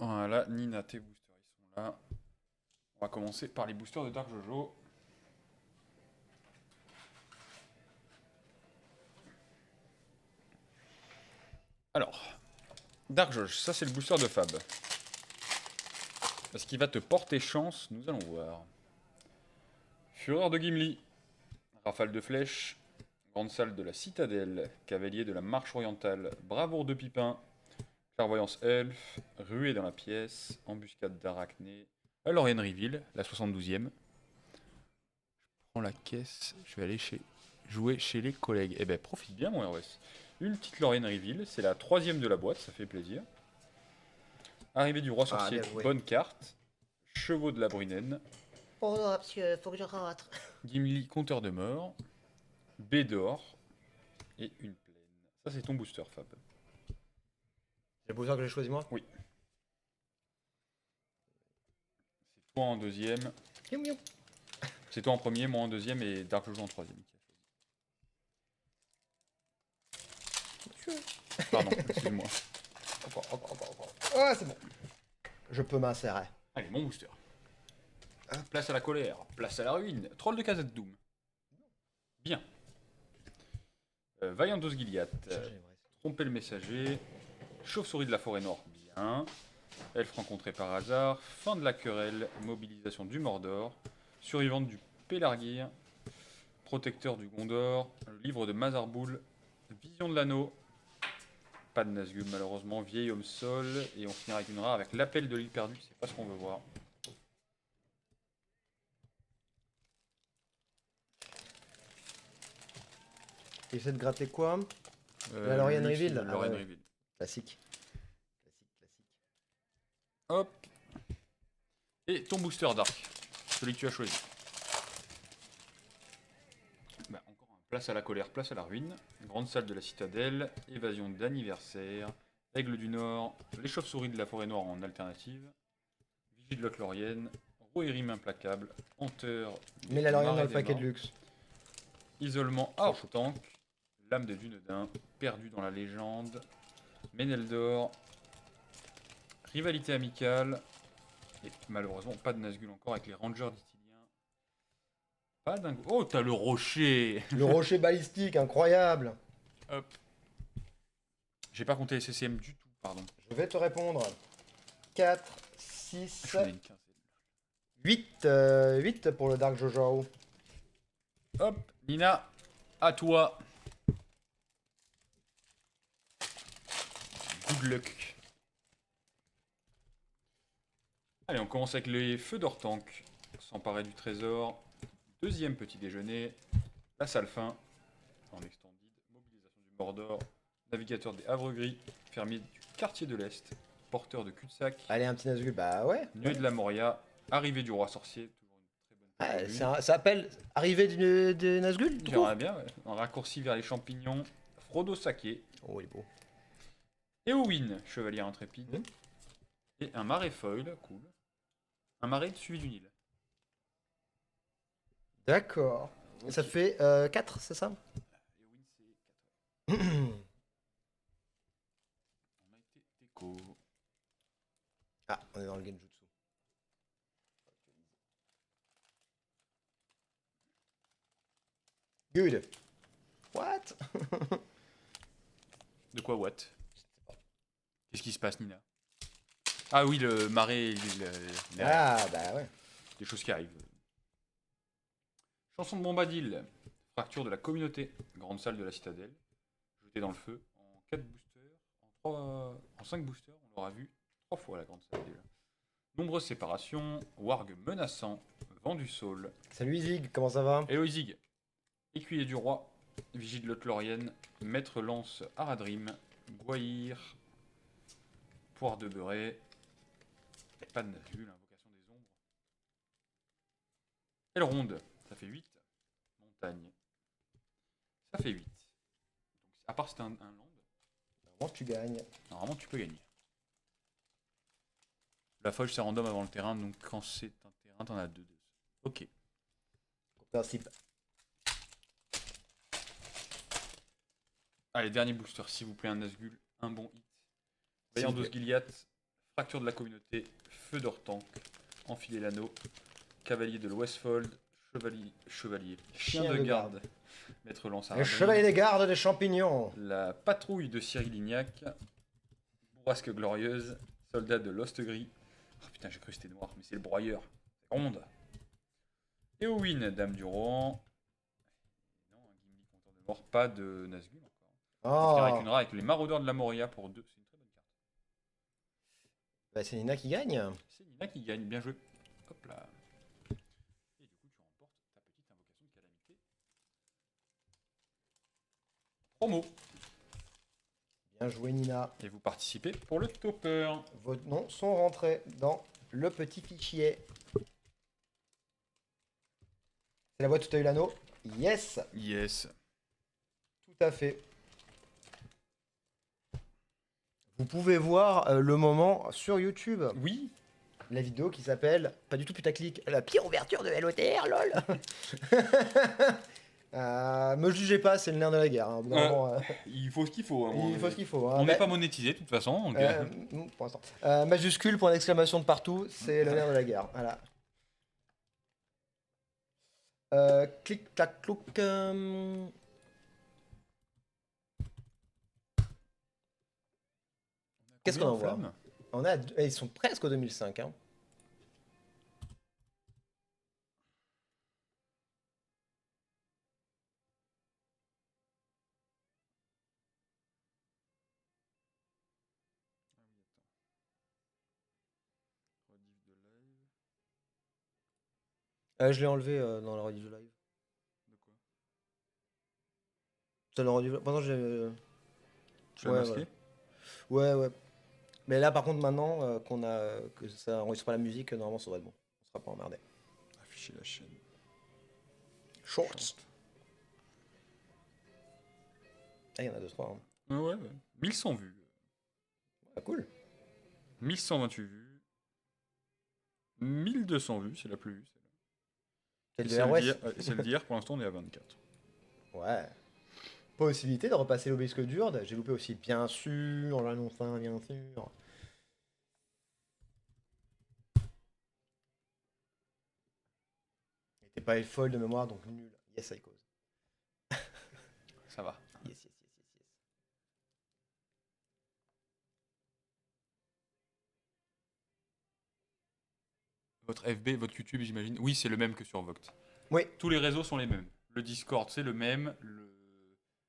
Voilà, Nina, tes boosters, ils sont là. On va commencer par les boosters de Dark Jojo. Alors, Dark Jojo, ça c'est le booster de Fab. Est-ce qu'il va te porter chance? Nous allons voir. Fureur de Gimli, Rafale de flèches, Grande salle de la citadelle, Cavalier de la marche orientale, Bravoure de Pipin, Clairvoyance elfe, Ruée dans la pièce, Embuscade d'arachnées, Lorien Reveal, la 72e. Je prends la caisse, je vais aller jouer chez les collègues. Eh ben profite bien mon ROS. Une petite Lorien Reveal, c'est la 3e de la boîte, ça fait plaisir. Arrivée du roi Ah, sorcier, bien joué. bonne carte. Chevaux de la Brunaine, Oh non, parce que faut que je rentre. Gimli, compteur de mort, Bédor et une plaine. Ça c'est ton booster Fab. C'est le booster que j'ai choisi moi. Oui. C'est toi en deuxième. Miou miou. C'est toi en premier, moi en deuxième et Dark Jojo en troisième. Pardon, excuse-moi. Encore. Ah, c'est bon. Je peux m'insérer. Allez, mon booster. Place à la colère, place à la ruine, troll de Khazad Doom. Bien. Vaillantos Giliath, tromper le messager, chauve-souris de la forêt nord, bien. Elfe rencontré par hasard, fin de la querelle, mobilisation du Mordor, survivante du Pélargir, protecteur du Gondor, le livre de Mazarboul, vision de l'anneau, pas de Nazgûl malheureusement, vieil homme sol, et on finira avec une rare avec l'appel de l'île perdue, c'est pas ce qu'on veut voir. Essaie de gratter quoi? Euh, La Lorien Luxe Reveal. de Ah Lorraine ouais. Reveal. Classique. Classique. Hop. Et ton booster Dark, celui que tu as choisi. Bah, encore un. Place à la colère, place à la ruine. Grande salle de la citadelle, évasion d'anniversaire, aigle du nord, les chauves-souris de la forêt noire en alternative, vigie de Lothlorien, Rohirrim implacable, hanteur des Mets la Lorien dans marais le des paquet de morts, luxe. isolement Trop chaud. Tank, lame de Dunedain, perdu dans la légende, Méneldor, rivalité amicale, et malheureusement pas de Nazgûl encore avec les Rangers d'Ithilien. Pas d'un. Oh, t'as le rocher. Le rocher balistique, incroyable. Hop. J'ai pas compté les CCM du tout, pardon. Je vais te répondre. 4, Je 6, connais une quinzaine. 8. 8 pour le Dark Jojo. Hop, Nina, à toi. Good luck. Allez, on commence avec les feux d'Ortank. S'emparer du trésor. Deuxième petit déjeuner. La salle fin. En extended. Mobilisation du Mordor. Navigateur des Havres Gris. Fermier du quartier de l'Est. Porteur de cul-de-sac. Allez, un petit Nazgûl. Bah ouais. Nuée de la Moria. Arrivée du roi sorcier. Toujours une très bonne Ah, prévue. ça s'appelle Arrivée de Nazgûl, tout court. J'aimerais bien, ouais. Un raccourci vers les champignons. Frodo Saké. Oh, il est beau. Éowyn, chevalier intrépide. Mhm. Et un marais foil, cool. Un marais suivi d'une île. D'accord. Ok. Ça fait 4, c'est ça? Éowyn, c'est 4. On a été déco. Ah, on est dans le Genjutsu. Good. What? De quoi, what? Qu'est-ce qui se passe, Nina? Ah oui, le marais, Ah, bah ouais. des choses qui arrivent. Chanson de Bombadil. Fracture de la communauté. Grande salle de la citadelle. Jeté dans le feu. En 4 boosters. En 5 boosters, on l'aura vu 3 fois la grande salle déjà. Nombreuses séparations. Warg menaçant. Vent du Saul. Salut Zig, comment ça va? Hello Izig. Écuyer du roi. Vigie de Lothlorien. Maître lance Aradrim. Gwaïr. Poire de beurré. Pas de Nazgûl, invocation des ombres. Elrond, ça fait 8. Montagne, ça fait 8. Donc, à part si c'est un land, Vraiment, tu gagnes. normalement tu peux gagner. La folle c'est random avant le terrain, donc quand c'est un terrain, t'en as 2. Ok. Principe. Allez, dernier booster, s'il vous plaît, un Nazgûl, un bon hit. S'il vous Vaillant plaît. Giliath, Fracture de la communauté, feu d'Ortank, enfiler l'anneau, cavalier de l'Westfold, chevalier, chien de garde, maître lance à Le chevalier des gardes des champignons. la patrouille de Cyril Lignac, bourrasque glorieuse, soldat de l'Ostgris. Oh putain, j'ai cru que c'était noir, mais c'est le broyeur. C'est ronde. Éowyn, dame du Rohan. Non, un Gimli compteur de mort, pas de Nazgûl encore. On finira avec Oh, une rare avec les maraudeurs de la Moria pour 2. C'est une très bonne carte. bah, c'est Nina qui gagne. C'est Nina qui gagne, bien joué. Hop là. Et du coup, tu remportes ta petite invocation de calamité. Promo. Bien joué Nina. Et vous participez pour le topper. Vos noms sont rentrés dans le petit fichier. C'est la boîte où tu as eu l'anneau? Yes, Yes. tout à fait. Vous pouvez voir le moment sur YouTube. Oui. La vidéo qui s'appelle, pas du tout putaclic, la pire ouverture de LOTR, lol. Me jugez pas, c'est le nerf de la guerre. Hein. Au bout d'un moment, Il faut ce qu'il faut. Hein. il faut ce qu'il faut. Hein. On n'est pas monétisé de toute façon. Donc, Pour l'instant. Majuscule, point d'exclamation de partout, c'est le nerf de la guerre. Voilà. Clic, clac, clouc. Qu'est-ce qu'on en voit? On a, ils sont presque au 2005. Hein. Je l'ai enlevé dans la rediff de live. De quoi? Ça, la rediff... Pendant j'ai. Tu l'as masqué? Ouais, ouais. Mais là, par contre, maintenant qu'on a que ça enregistre pas la musique, normalement, ça va être bon. On sera pas emmerdé. Afficher la chaîne. Shorts. Ah, il y en a 2-3. Hein. Ouais. 1100 vues. Ah, cool. 1128 vues. 1200 vues, c'est la plus vue. C'est Et le ROS. celle d'hier, pour l'instant, on est à 24. Ouais. Possibilité de repasser l'obélisque d'Urde. J'ai loupé aussi, bien sûr, j'annonce ça, bien sûr. T'es pas folle de mémoire, donc nul. Yes, I cause. Ça va. Yes. Votre FB, votre YouTube, j'imagine. Oui, c'est le même que sur Voct. Oui. Tous les réseaux sont les mêmes. Le Discord, c'est le même.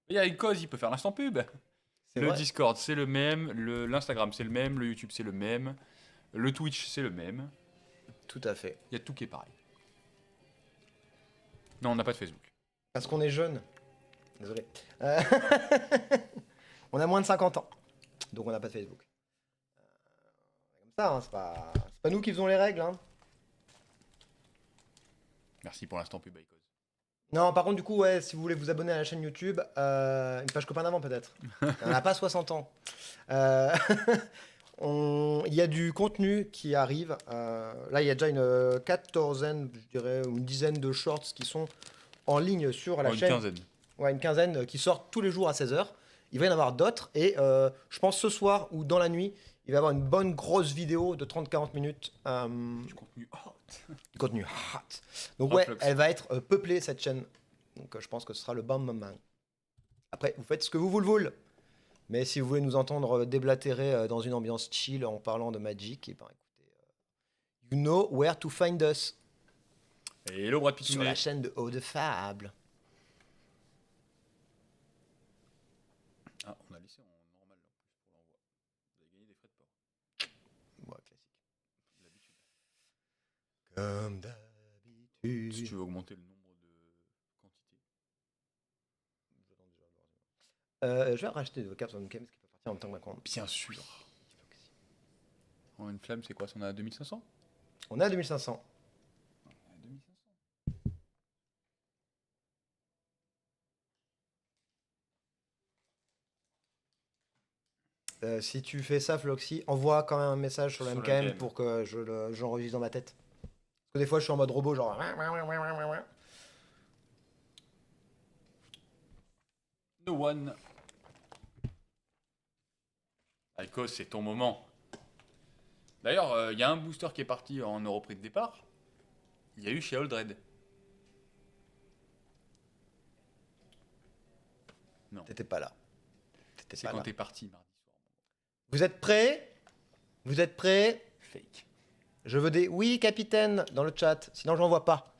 Il y a une cause, il peut faire l'instant pub. Le Vrai. Discord, c'est le même. L'Instagram, c'est le même. Le YouTube, c'est le même. Le Twitch, c'est le même. Tout à fait. Il y a tout qui est pareil. Non, on n'a pas de Facebook. Parce qu'on est jeune. Désolé. On a moins de 50 ans. Donc on n'a pas de Facebook. Comme ça, hein, c'est pas nous qui faisons les règles. Hein. Merci pour l'instant pub, Icos. Non, par contre, du coup, ouais, si vous voulez vous abonner à la chaîne YouTube, une page copain d'avant peut-être. On n'a pas 60 ans. Il y a du contenu qui arrive. Là, il y a déjà une quatorzaine, je dirais, ou une dizaine de shorts qui sont en ligne sur la Une chaîne. quinzaine. Ouais, une quinzaine qui sortent tous les jours à 16h. Il va y en avoir d'autres. Et je pense ce soir ou dans la nuit, il va y avoir une bonne grosse vidéo de 30-40 minutes. Du contenu hot. Du contenu hot. Donc Hot ouais, flux. elle va être peuplée cette chaîne. Donc je pense que ce sera le bon moment. Après, vous faites ce que vous voulez. Mais si vous voulez nous entendre déblatérer dans une ambiance chill en parlant de Magic, et ben écoutez, you know where to find us. Et hello Brad Sur Pitounet. la chaîne de Haut de Fable. Ah, on a laissé en normal là, en plus pour l'envoi. Vous avez gagné des frais de port. Ouais, classique. L'habitude. Comme Si d'habitude. tu veux augmenter le nombre de quantités. Je vais racheter des cartes on Games qui peuvent partir en même temps que ma commande. Bien sûr. En une flamme, c'est quoi? On a 2500? On est à 2500. 2500. Si tu fais ça, Floxy, envoie quand même un message sur le Sur le MKM MKM. pour que j'enregistre dans ma tête. Parce que des fois, je suis en mode robot, genre. No one. Icos, c'est ton moment. D'ailleurs, il y a un booster qui est parti en Europrix de départ. Il y a eu chez Oldred. Non. T'étais pas là. T'étais C'est pas quand là. t'es parti mardi soir. Vous êtes prêts? Vous êtes prêts? Fake. Je veux des oui, capitaine, dans le chat. Sinon, j'en vois pas.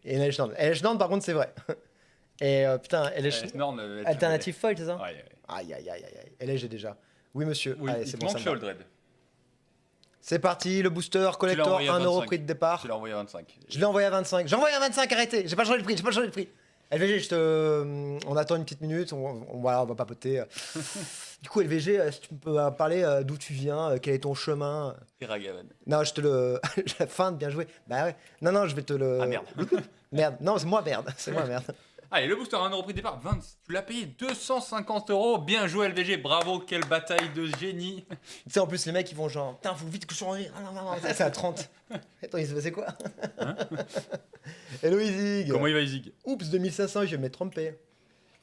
Et Elchland, par contre, c'est vrai. Et putain, Snorn, Alternative foil, c'est ça? Ouais, ouais. Aïe, aïe, aïe, aïe, aïe. LH, j'ai déjà. Oui, monsieur. Oui, Allez, il c'est te bon, ça manque me chez va. Oldred. C'est parti, le booster Tu l'as collector, envoyé à 1 euro 25. prix de départ. Tu l'as envoyé à 25. Je l'ai envoyé à 25. J'ai envoyé à 25, arrêtez. J'ai pas changé le prix, j'ai pas changé le prix. LVG, on attend une petite minute, voilà, on va papoter. Du coup, LVG, si tu peux parler d'où tu viens, quel est ton chemin. Iragavan. Non, je te le. La fin de bien joué. Bah ouais. Non, je vais te le. Ah, merde. Merde. Non, c'est moi merde. C'est moi merde. Allez, le booster à 1 euro prix de départ. 20. Tu l'as payé 250 euros. Bien joué, LVG. Bravo, quelle bataille de génie. Tu sais, en plus, les mecs, ils vont genre. Putain, faut vite que je sois en rire. Ah non, c'est à 30. Attends, il s'est passé quoi? Hein? Hello, Izig. Comment il va, Izig? Oups, 2500, je vais me trompé.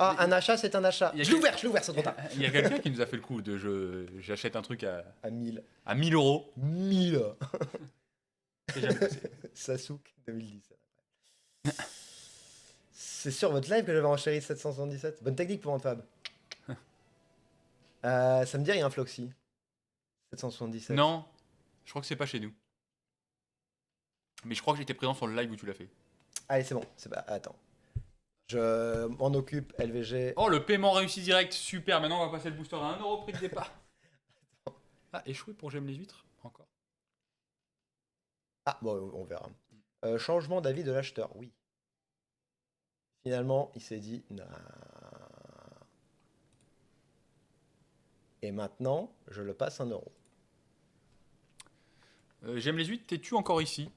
Ah, un achat, c'est un achat. Il y a Je l'ai ouvert, c'est trop tard. Il y a quelqu'un qui nous a fait le coup de j'achète un truc À 1000. à 1000 euros. 1000. C'est jamais passé. Sasuke 2017. C'est sur votre live que j'avais enchéri 777. Bonne technique pour Fab. Ça me dit rien, Floxy. 777. Non, je crois que c'est pas chez nous. Mais je crois que j'étais présent sur le live où tu l'as fait. Allez, c'est bon. Attends. Je m'en occupe, LVG. Oh, le paiement réussi direct, super. Maintenant, on va passer le booster à 1 euro prix de départ. Ah, échoué pour J'aime les huîtres, encore. Ah, bon, on verra. Changement d'avis de l'acheteur, oui. Finalement, il s'est dit, nah. Et maintenant, je le passe 1 euro. J'aime les huîtres, t'es-tu encore ici?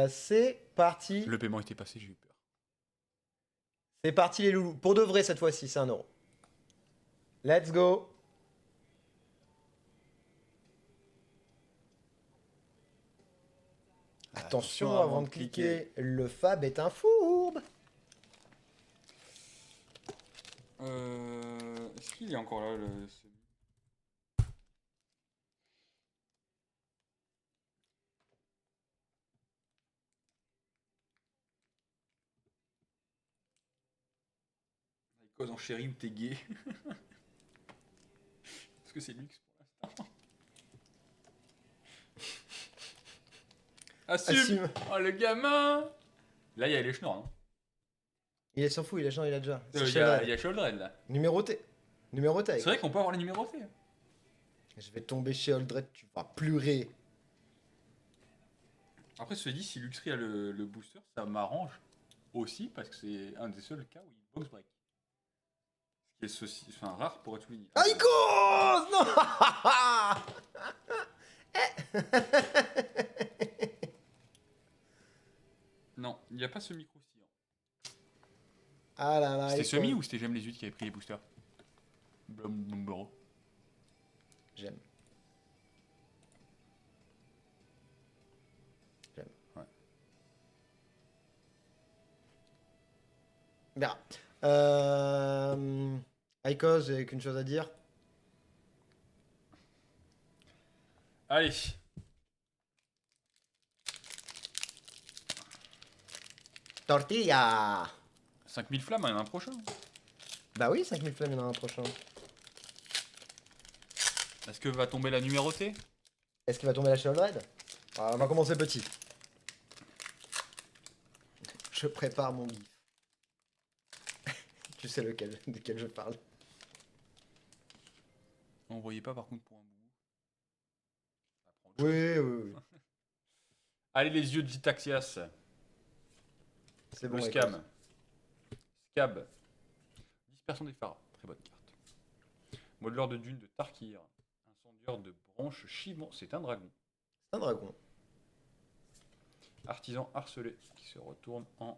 C'est parti. Le paiement était passé, j'ai eu peur. C'est parti les loulous. Pour de vrai cette fois-ci, c'est 1 euro. Let's go. Attention avant de cliquer, le Fab est un fourbe. Est-ce qu'il est encore là cause en chérie ou t'es gay? Est-ce que c'est luxe pour l'instant? Assume. Oh le gamin. Là il y a les schnorrs, hein. Il s'en fout, il a déjà. Il y a Sholdred là. Numéroté. C'est vrai qu'on peut avoir les numérotés. Je vais tomber chez Oldred, tu vas pleurer. Après, ceci dit, si Luxray a le booster, ça m'arrange aussi parce que c'est un des seuls cas où il box break. Ce qui est rare pour être souligné. Aïkos non. Non, il n'y a pas ce micro aussi. Ah là là. C'était Semi ou c'était J'aime les huîtres qui avait pris les boosters? Blum. J'aime. Ouais. Bien. Aïkos, j'ai qu'une chose à dire. Allez. Tortilla. 5000 flammes, il y en a un prochain. Bah oui, 5000 flammes, il y en a un prochain. Est-ce que va tomber la numérotée? Est-ce qu'il va tomber la chez Oldred? On va commencer petit. Je prépare mon gif. Tu sais duquel je parle. N'envoyez pas par contre pour un boubou. Oui. Allez, les yeux de Gitaxias. C'est bon. Le scam. Scab. Dispersion des phares. Très bonne carte. Modeleur de dune de Tarkir. Incendieur de branches Chivon. C'est un dragon. C'est un dragon. Artisan harcelé qui se retourne en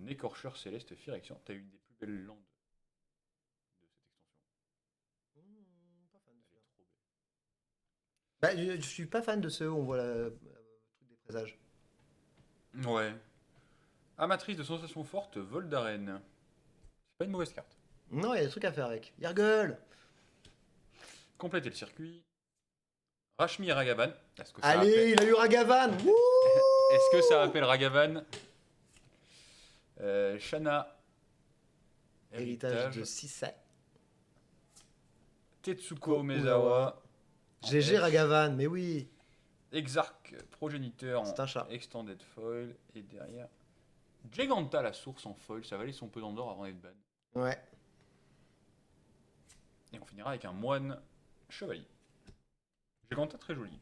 écorcheur céleste Phyrexian. T'as une des plus belles landes de cette extension. Pas fan de Elle est trop belle. Bah, je suis pas fan de ceux où on voit le truc des présages. Ouais. Amatrice de sensations fortes, vol d'arène. C'est pas une mauvaise carte. Non, il y a des trucs à faire avec. Yargle. Compléter le circuit. Rashmi et Ragavan. Est-ce que ça Allez, rappelle... il a eu Ragavan. Wouh. Est-ce que ça rappelle Ragavan? Shana. Héritage de Sisai. Tetsuko Omezawa. GG Ragavan, mais oui. Exarch progéniteur C'est un chat. en extended foil. Et derrière. Giganta la source en foil. Ça valait son pesant d'or avant d'être ban. Ouais. Et on finira avec un moine chevalier. Giganta très joli.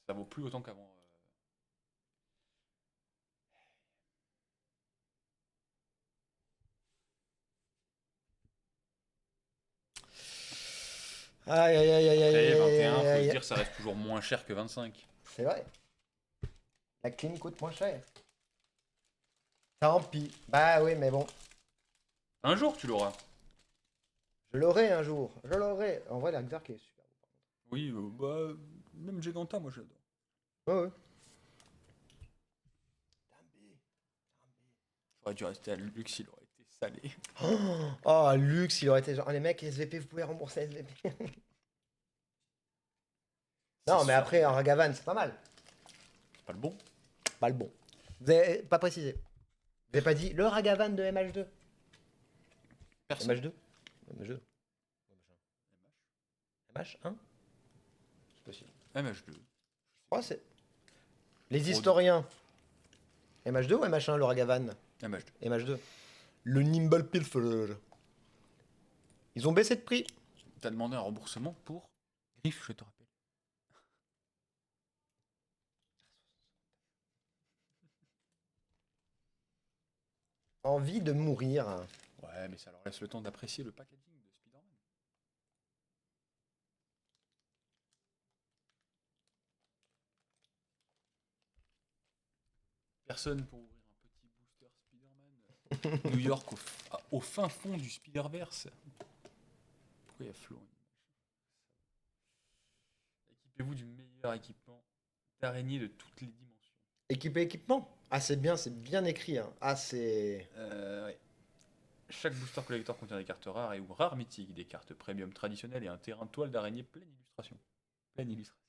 Ça vaut plus autant qu'avant. Aïe aïe aïe aïe aïe Après, aïe 21, faut aïe se aïe. dire, ça reste toujours moins cher que 25. C'est vrai. La clim coûte moins cher. Tant pis. Bah oui, mais bon. Un jour, tu l'auras. Je l'aurai un jour. Je l'aurai. En vrai, l'Arxarch est super. Oui, bah, même Giganta, moi j'adore. Ouais, ouais. J'aurais dû rester à Lux, il aurait été salé. Oh, luxe, il aurait été genre, oh, les mecs, SVP, vous pouvez rembourser SVP. Non, mais après, un Ragavan, c'est pas mal. C'est pas le bon. Pas le bon. Vous avez pas précisé. Vous avez pas dit le Ragavan de MH2. Personne. MH2 MH2. MH1 C'est possible. MH2. Oh, c'est. Les historiens. MH2 ou MH1, le Ragavan MH2. MH2. Le Nimble Pilfer. Ils ont baissé de prix. T'as demandé un remboursement pour Griff, je te rappelle. Envie de mourir. Ouais, mais ça leur laisse le temps d'apprécier le packaging de Spider-Man. Personne pour ouvrir un petit booster Spider-Man. New York au fin fond du Spider-Verse. Pourquoi il y a Flo? Équipez-vous du meilleur équipement d'araignée de toutes les dimensions. Équipement. Ah, c'est bien écrit. Hein. Ah, c'est. Ouais. Chaque booster collector contient des cartes rares et ou rares mythiques, des cartes premium traditionnelles et un terrain de toile d'araignée pleine illustration. Pleine illustration.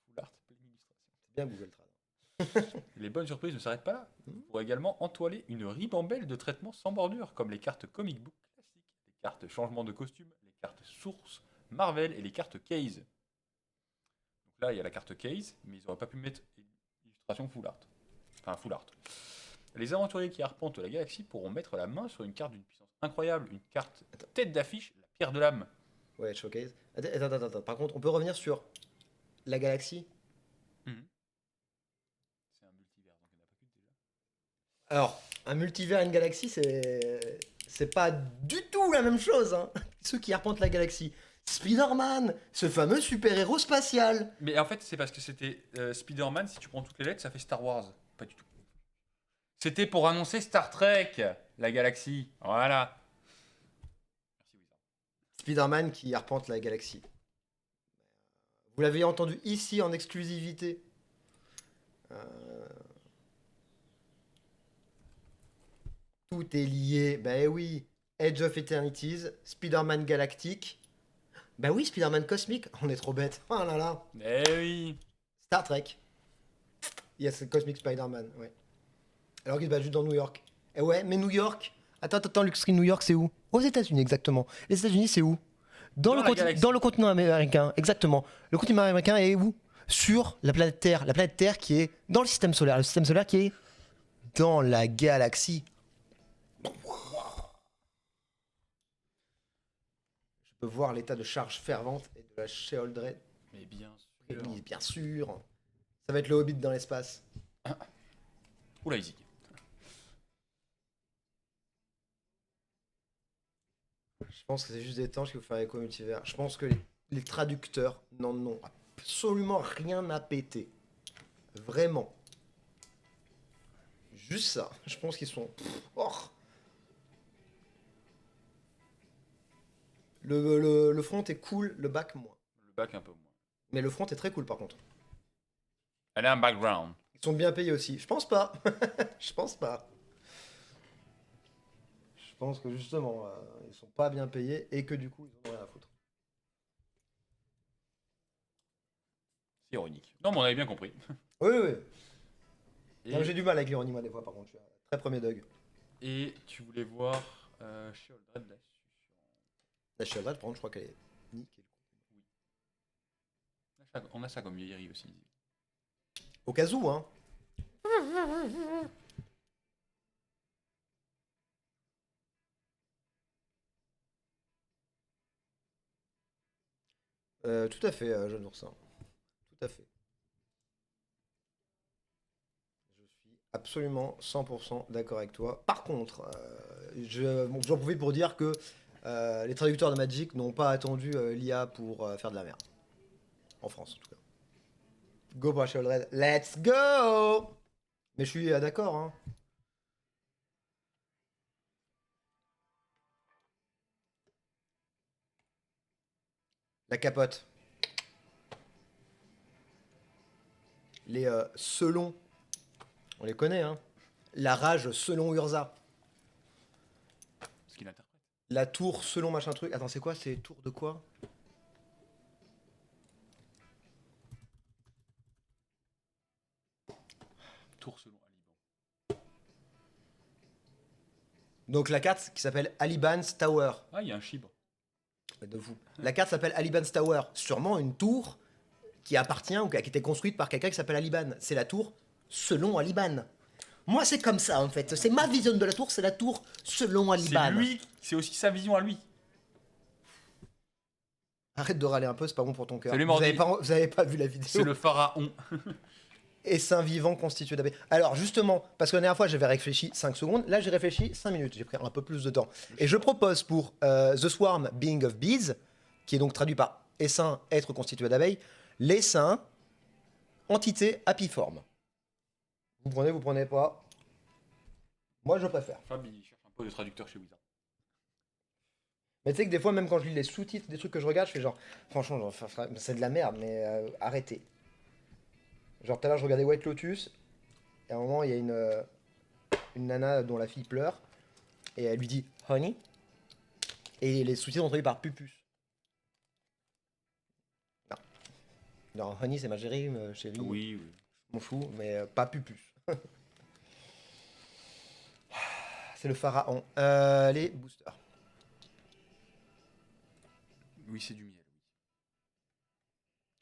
Full art, pleine illustration. C'est bien Google Trad. Les bonnes surprises ne s'arrêtent pas là. Vous pourrez également entoiler une ribambelle de traitements sans bordure, comme les cartes comic book classiques, les cartes changement de costume, les cartes source, Marvel et les cartes case. Donc là, il y a la carte case, mais ils n'auraient pas pu mettre illustration full art. Enfin, full art. Les aventuriers qui arpentent la galaxie pourront mettre la main sur une carte d'une puissance incroyable, une carte tête d'affiche, la pierre de l'âme. Ouais, showcase. Attends. Par contre, on peut revenir sur la galaxie. C'est un multivers, donc il n'y en a pas qu'une déjà. Alors, un multivers et une galaxie, c'est pas du tout la même chose. Hein. Ceux qui arpentent la galaxie. Spider-Man, ce fameux super-héros spatial. Mais en fait, c'est parce que c'était Spider-Man, si tu prends toutes les lettres, ça fait Star Wars. Pas du tout. C'était pour annoncer Star Trek, la galaxie. Voilà. Merci Wizard. Spider-Man qui arpente la galaxie. Vous l'avez entendu ici en exclusivité. Tout est lié. Ben oui. Edge of Eternities, Spider-Man Galactique. Ben oui, Spider-Man Cosmique. On est trop bête. Oh là là. Eh oui. Star Trek. Il y a ce Cosmic Spider-Man, ouais. Alors qu'il se bat juste dans New York. Eh ouais, mais New York. Attends, Luke Screen, New York, c'est où? Aux États-Unis, exactement. Les États-Unis, c'est où? Dans la galaxie. Dans le continent américain, exactement. Le continent américain est où? Sur la planète Terre. La planète Terre qui est dans le système solaire. Le système solaire qui est dans la galaxie. Je peux voir l'état de charge fervente et de la Sheoldred. Mais bien Et sûr. oui, bien sûr. Ça va être le Hobbit dans l'espace. Oula, Izzy. Je pense que c'est juste des tanches qu'il faut faire avec au multivers. Je pense que les traducteurs n'en ont absolument rien à péter. Vraiment. Juste ça. Je pense qu'ils sont. Oh. Le front est cool, le back moins. Le bac un peu moins. Mais le front est très cool par contre. Elle a un background. Ils sont bien payés aussi. Je pense pas. Je pense pas. Je pense que justement, ils sont pas bien payés et que du coup, ils ont rien à foutre. C'est ironique. Non, mais on avait bien compris. Oui, oui. Non, mais Et, j'ai du mal avec l'ironie, moi, des fois, par contre. Je suis un très premier Doug. et tu voulais voir chez Oldred là-dessus. La Sheldon, par contre, je crois qu'elle est nickel. Oui. On a ça comme vieillerie aussi. Au cas où, hein. Tout à fait, jeune oursin. Tout à fait. Je suis absolument 100% d'accord avec toi. Par contre, bon, j'en profite pour dire que les traducteurs de Magic n'ont pas attendu l'IA pour faire de la merde. En France, en tout cas. Go pour Sheldon Red. Let's go! Mais je suis d'accord, hein. La capote. Les selon. On les connaît, hein. La rage selon Urza. Ce qu'il interprète. La tour selon machin truc. Attends, c'est quoi? C'est tour de quoi? Tour selon Aliban. Donc la carte qui s'appelle Aliban's Tower. Ah, il y a un chibre. De vous. La carte s'appelle Aliban's Tower. Sûrement une tour qui appartient ou qui a été construite par quelqu'un qui s'appelle Aliban. C'est la tour selon Aliban. Moi, c'est comme ça en fait. C'est ma vision de la tour, c'est la tour selon Aliban. C'est lui, c'est aussi sa vision à lui. Arrête de râler un peu, c'est pas bon pour ton cœur. Salut, Vous Mordi. avez pas vu la vidéo. C'est le pharaon. Essaim vivant constitué d'abeilles. Alors justement, parce que la dernière fois j'avais réfléchi 5 secondes, là j'ai réfléchi 5 minutes, j'ai pris un peu plus de temps. Et je propose pour The Swarm Being of Bees, qui est donc traduit par essaim, être constitué d'abeilles, l'essaim, entité apiforme. Vous prenez pas. Moi je préfère. Fab, il cherche un peu de traducteur chez Wizard. Mais tu sais que des fois, même quand je lis les sous-titres des trucs que je regarde, je fais genre, franchement, c'est de la merde, mais arrêtez. Genre tout à l'heure je regardais White Lotus, et à un moment il y a une nana dont la fille pleure, et elle lui dit Honey, et les sous-titres sont traduits par Pupus. Non, non Honey c'est ma chérie, Oui, oui. je m'en fous, mais pas Pupus. C'est le pharaon. Les boosters. Oui, c'est du miel.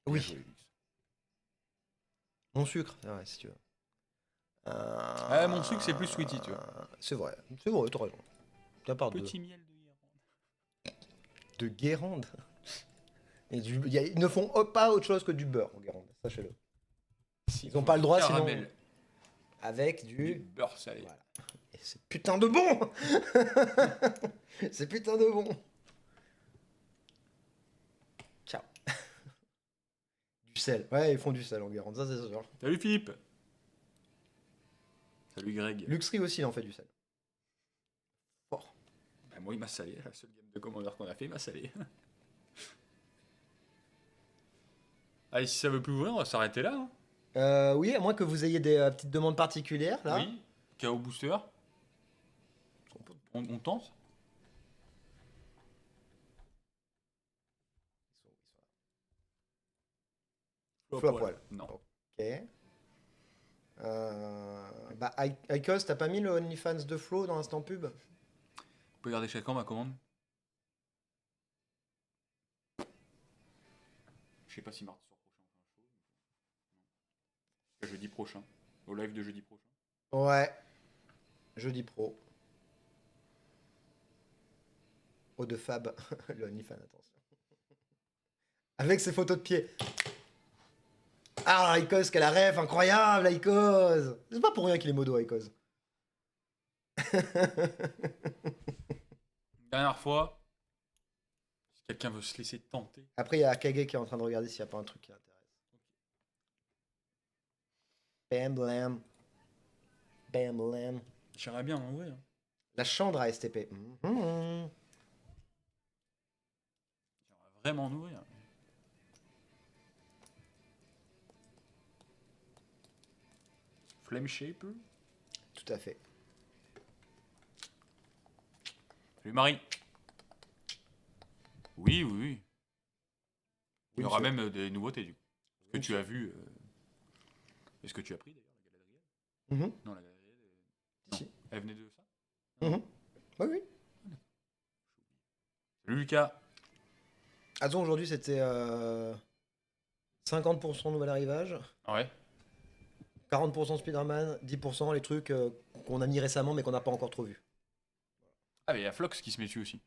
Oui, Bien joué, Lux. mon sucre, ouais, si tu veux. Ah, mon sucre, c'est plus sweetie, tu vois. C'est vrai, t'as raison. T'as part de Petit miel de Guérande. Guérande. Et ils ne font pas autre chose que du beurre en Guérande, sachez-le. Ils n'ont pas le droit sinon. Caramel. Avec Du du. beurre salé. Voilà. Et c'est putain de bon. C'est putain de bon. Ciao. Du sel. Ouais, ils font du sel en Guérande, ça c'est sûr. Salut Philippe. Salut Greg. Luxery aussi, il en fait du sel. Fort. Bah, moi, il m'a salé. La seule gamme de commandeur qu'on a fait, il m'a salé. Allez, si ça veut plus ouvrir, on va s'arrêter là. Hein. Oui, à moins que vous ayez des petites demandes particulières là. Oui. KO Booster. On tente. Flo à poil. Non. Ok. Bah, Icos, t'as pas mis le OnlyFans de Flo dans l'instant pub? Vous pouvez garder chaque quand ma commande. Je sais pas si mardi soir prochain on fait un show. Non. Jeudi prochain. Au live de jeudi prochain. Ouais. Jeudi pro. Eau de Fab, le OnlyFans, attention. Avec ses photos de pied. Ah, Icos, quelle rêve, incroyable, Icos. C'est pas pour rien qu'il est modo, Icos. Dernière fois, si quelqu'un veut se laisser tenter. Après, il y a Kage qui est en train de regarder s'il n'y a pas un truc qui l'intéresse. Bam blam. Bam blam. J'aimerais bien en vrai. Hein. La Chandra à STP. J'aimerais vraiment en ouvrir. Flame Shaper. Tout à fait. Salut Marie. Oui, oui, oui. Il y Oui, aura monsieur. même des nouveautés du coup. Ce que Oui, tu as vu. Est-ce que tu as pris d'ailleurs la Galadriel? Mhm. Non, la Galadriel. Non. Si. Elle venait de ça? Mhm. Oui, oui. Salut Lucas. Attends, aujourd'hui, c'était 50% nouvel arrivage, Ouais. 40% Spider-Man, 10% les trucs qu'on a mis récemment mais qu'on n'a pas encore trop vu. Ah, mais il y a Flox qui se met dessus aussi.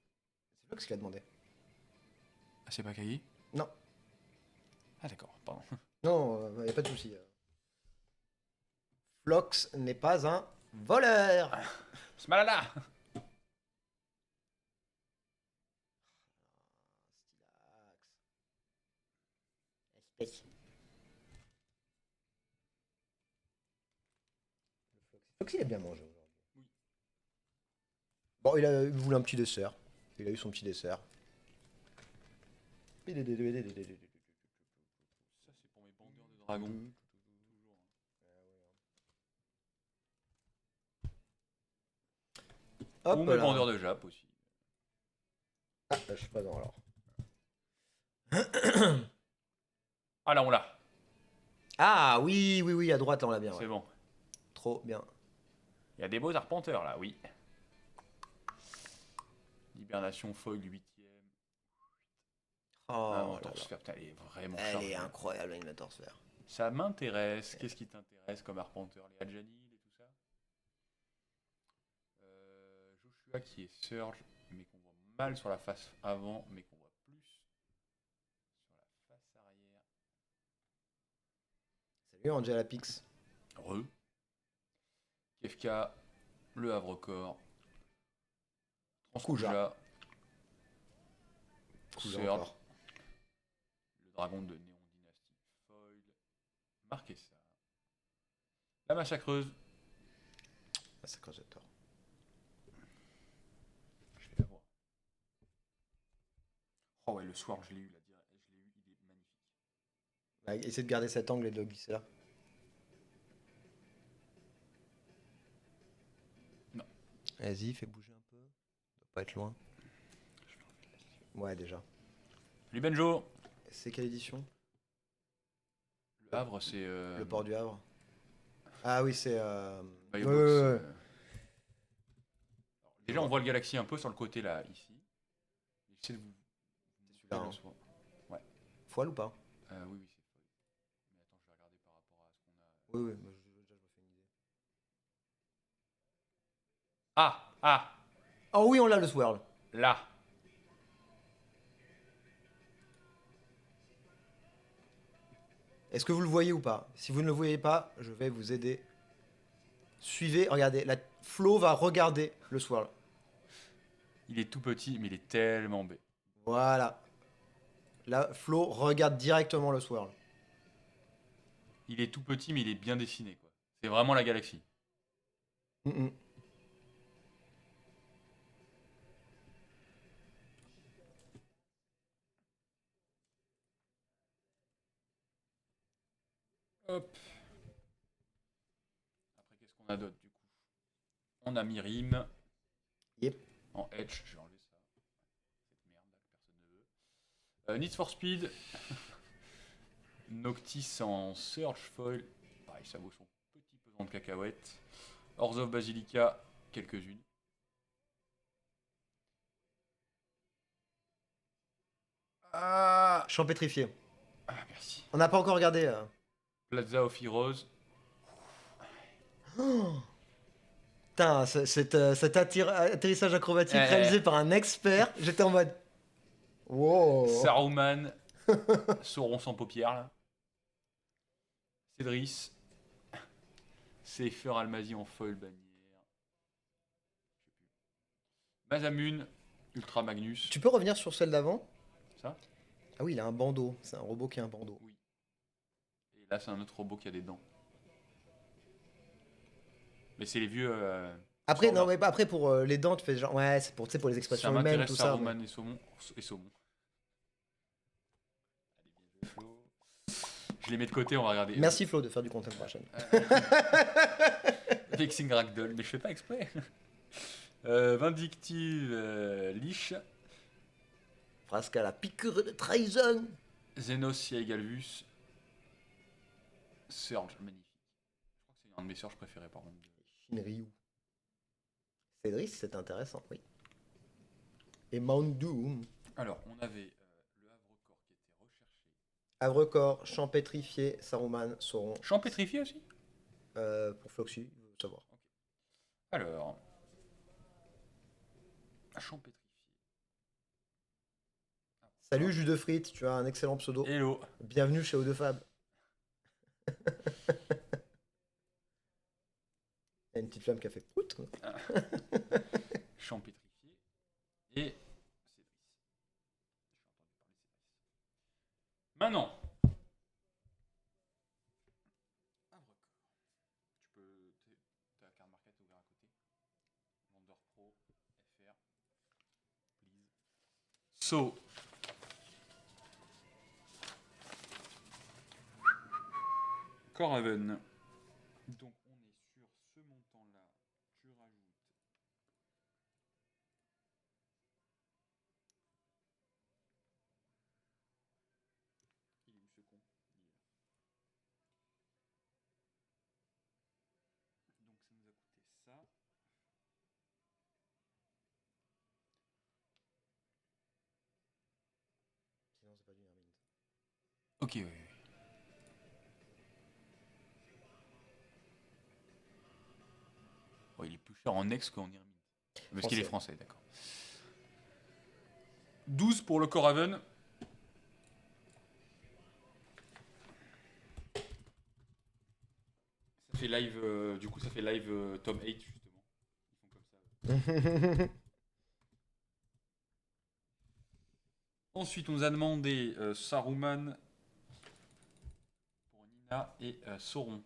C'est Flox qui l'a demandé. Ah, c'est pas Kagi? Non, Ah, d'accord, pardon. non, il n'y a pas de souci. Flox n'est pas un voleur. Smalala. Espèce. Flox, il a bien mangé aujourd'hui. Oui. Bon, il voulait un petit dessert. Il a eu son petit dessert. Ça, c'est pour mes bandeurs de dragons. Toujours. Ou Hop mes là. bandeurs de Jap aussi. Ah, je suis présent alors. Ah, là, on l'a. Ah oui, oui, oui, à droite, là, on l'a bien. C'est Ouais. bon. Trop bien. Il y a des beaux arpenteurs là, oui. Hibernation foil 8ème. Oh, Ah, mon là là. torse putain, elle est vraiment Elle chargée. est incroyable, l'animateur sphère. Ça m'intéresse. Qu'est-ce qui t'intéresse comme arpenteur? Les Adjanil et tout ça? Joshua qui est Surge, mais qu'on voit mal sur la face avant, mais qu'on voit plus sur la face arrière. Salut Angela Pix. Re. Kefka, le Havre-Corps. Transkuja. Cool Surge. encore. Le dragon de Néon Dynasty Foil. Marquessa. La massacreuse. Ah, ça creuse tort. Je vais la voir. Oh ouais, le soir, je l'ai eu là. Je l'ai eu, il est magnifique. Bah, essaie de garder cet angle et de le glisser là. Non. Vas-y, fais bouger un peu. Ça doit pas être loin. Ouais, déjà. Salut Benjo. C'est quelle édition? Le Havre, c'est. Le port du Havre. Ah oui, c'est. Biobox, ouais, ouais, ouais. Alors, déjà, on voit le Galaxy un peu sur le côté là, ici. J'essaie de vous. C'est celui-là, le hein. soir. Ouais. Foile ou pas? Oui, oui, c'est faux. Mais attends, je vais regarder par rapport à ce qu'on a. Oui, oui, déjà je me fais une idée. Ah, ah, Oh oui, on l'a le swirl. là. Est-ce que vous le voyez ou pas? Si vous ne le voyez pas, je vais vous aider. Suivez, regardez, la Flo va regarder le swirl. Il est tout petit, mais il est tellement bé. Voilà. Là, Flo regarde directement le swirl. Il est tout petit, mais il est bien dessiné, quoi. C'est vraiment la galaxie. Mhm. Hop. Après, qu'est-ce qu'on a d'autre, du coup? On a Mirim. Yep. En Edge, je vais enlever ça. Cette merde là que personne ne veut. Need for Speed. Noctis en Surge Foil. Pareil, ça vaut son petit pesant de cacahuètes. Horse of Basilica, quelques-unes. Ah, Champ pétrifié. merci. On n'a pas encore regardé. Plaza of Heroes. Putain, cet atterrissage acrobatique Eh. réalisé par un expert, j'étais en mode. Wow. Saruman. Sauron sans paupières, là. Cédris. Seifer Almazi en foil bannière. Je sais plus. Mazamun. Ultra Magnus. Tu peux revenir sur celle d'avant? Ça? Ah oui, il a un bandeau. C'est un robot qui a un bandeau. Oui. Et là, c'est un autre robot qui a des dents. Mais c'est les vieux. Après, Saruman. non, mais après pour les dents, tu fais genre. Ouais, c'est pour, tu sais, pour les Ça expressions humaines, m'intéresse tout ça. Saruman mais- et Saumon. Et Saumon. Allez, bien joué, Flo. Je les mets de côté, on va regarder. Merci Flo de faire du content pour la chaîne. Vexing Ragdoll, mais je fais pas exprès. Vindictive Liche. Frasque à la piqûre de trahison. Xenos Galvus. Surge, magnifique. Je crois que c'est un de mes surges préférés par contre. Shinryu. Cédric, c'est intéressant, oui. Et Mount Doom. Alors, on avait le Havre-Corps qui était recherché. Havre-Corps, Champ pétrifié, Saruman, Sauron. Champ pétrifié aussi. Pour Floxy, il veut savoir. Alors. Champ pétrifié. Salut Jus de frites, tu as un excellent pseudo. Hello. Bienvenue chez Eau-de-Fab. Il y a une petite flamme qui a fait prout. Champ pétrifié. Et Cédric. Maintenant. Havre-Corps. Tu peux. T'as la carte marquette ouverte à côté. Vendeur Pro. FR. Please. So. Corraven. Donc on est sur ce montant-là. Tu rajoutes. Il est où ce con? Il est là. Donc ça nous a coûté ça. Sinon, c'est pas du Hermine. Ok, oui. Oh, il est plus cher en ex qu'en Irmine. Parce qu'il est français, d'accord. 12 pour le Corraven. Ça fait live, du coup ça fait live Tom 8 justement. Ils font comme ça. Ensuite on nous a demandé Saruman pour Nina et Sauron.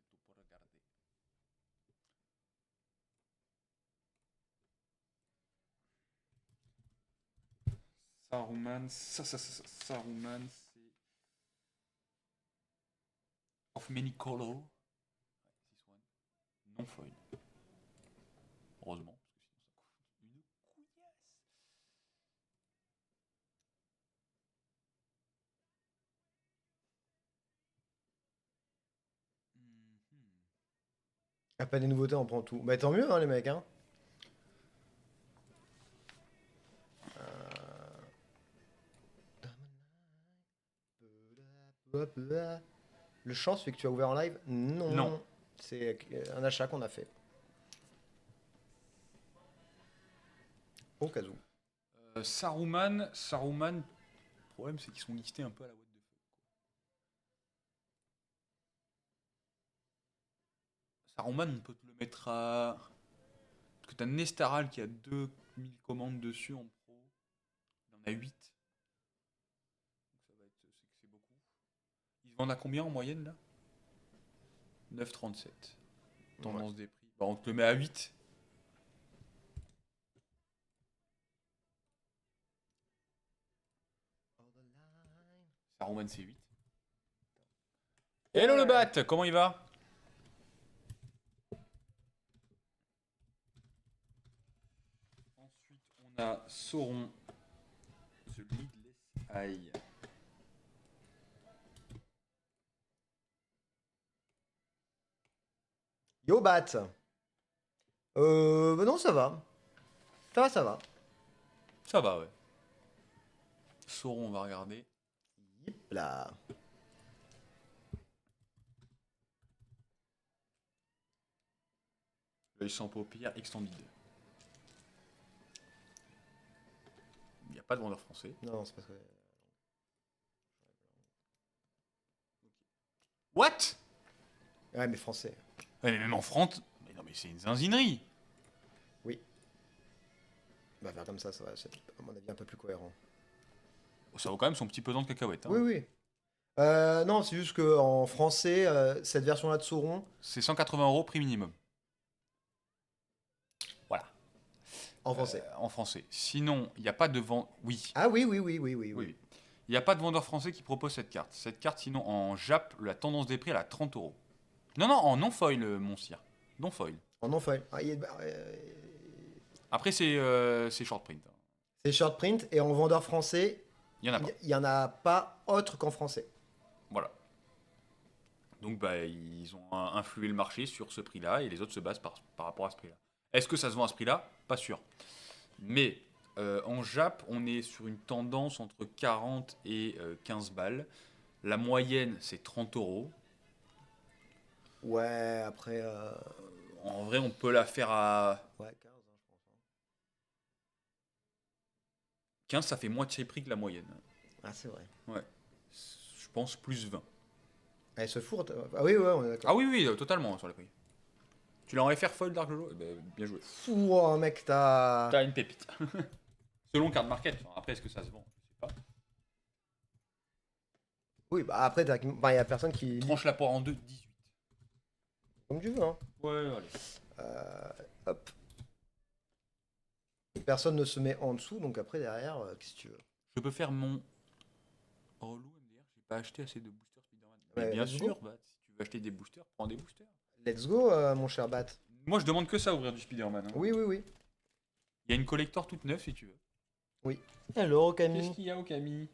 C'est tout pour regarder. Saruman, Saruman c'est of many color. This one. Non foil. Heureusement, parce que sinon ça coûte une couillasse. Ah, pas des nouveautés, on prend tout. Bah tant mieux, hein, les mecs. Hein. Le chant, celui que tu as ouvert en live? Non. Non. C'est un achat qu'on a fait. Au cas où. Saruman, le problème c'est qu'ils sont listés un peu à la what the fuck. Saruman, on peut te le mettre à. Parce que t'as Nestaral qui a 2000 commandes dessus en pro. Il en a 8. Donc ça va être. C'est beaucoup. Ils se vendent à combien en moyenne là? 9,37. Tendance des prix. Bah, on te le met à 8. Saruman c'est 8. Hello le bat, comment il va? Ensuite, on a Sauron, The Lidless Eye. Yo Bat. Bah non, ça va. Ça va. Ça va, ouais. Sauron, on va regarder. Yip là. L'œil sans paupières extended. Il n'y a pas de vendeur français. Non, c'est parce que. What? Ouais, mais français. Ouais, mais même en France. Mais non, mais c'est une zinzinerie. Oui. Bah faire comme ça va, c'est à mon avis un peu plus cohérent. Ça vaut quand même son petit pesant de cacahuètes. Hein. Oui, oui. Non, c'est juste que en français, cette version-là de Sauron, C'est 180 € prix minimum. Voilà. en français. En français. Sinon, il n'y a pas de vente. Oui. Ah oui, oui, oui, oui, oui, oui. Oui. Il n'y a pas de vendeur français qui propose cette carte. Cette carte, sinon, en Jap, la tendance des prix, elle est à 30 euros. Non, non, en non-foil, mon sire. Non-foil. En non-foil. Après, c'est short print. C'est short print et en vendeur français, Il y en a pas. il y en a pas autre qu'en français. Voilà. Donc, bah, ils ont influé le marché sur ce prix-là et les autres se basent par rapport à ce prix-là. Est-ce que ça se vend à ce prix-là? Pas sûr. Mais en Jap, on est sur une tendance entre 40 et 15 balles. La moyenne, c'est 30 euros. Ouais, après. En vrai, on peut la faire à Ouais, 15, hein, je pense. 15, ça fait moitié prix que la moyenne. Ah, c'est vrai. Ouais. Je pense plus 20. Elle se fourre. Ah oui, ouais, on est d'accord. Ah oui, oui, totalement sur les prix. Tu l'as en FR foil Dark Jojo? Eh ben, bien joué. Ouah, mec, t'as. T'as une pépite. Selon carte market. Enfin, après, est-ce que ça se vend? Je sais pas. Oui, bah après, il y a personne qui. Tranche la poire en deux, 18. Comme tu veux, hein. Ouais, allez. Hop. Personne ne se met en dessous, donc après, derrière, qu'est-ce que tu veux? Je peux faire mon relou MDR. J'ai pas acheté assez de boosters Spider-Man. Mais Ouais, bien let's sûr, go. bah, si tu veux acheter des boosters, prends des boosters. Let's go, mon cher Bat. Moi, je demande que ça, ouvrir du Spider-Man. Hein. Oui, oui, oui. Il y a une collector toute neuve si tu veux. Oui. Hello, Qu'est-ce Camille. qu'il y a au Camille?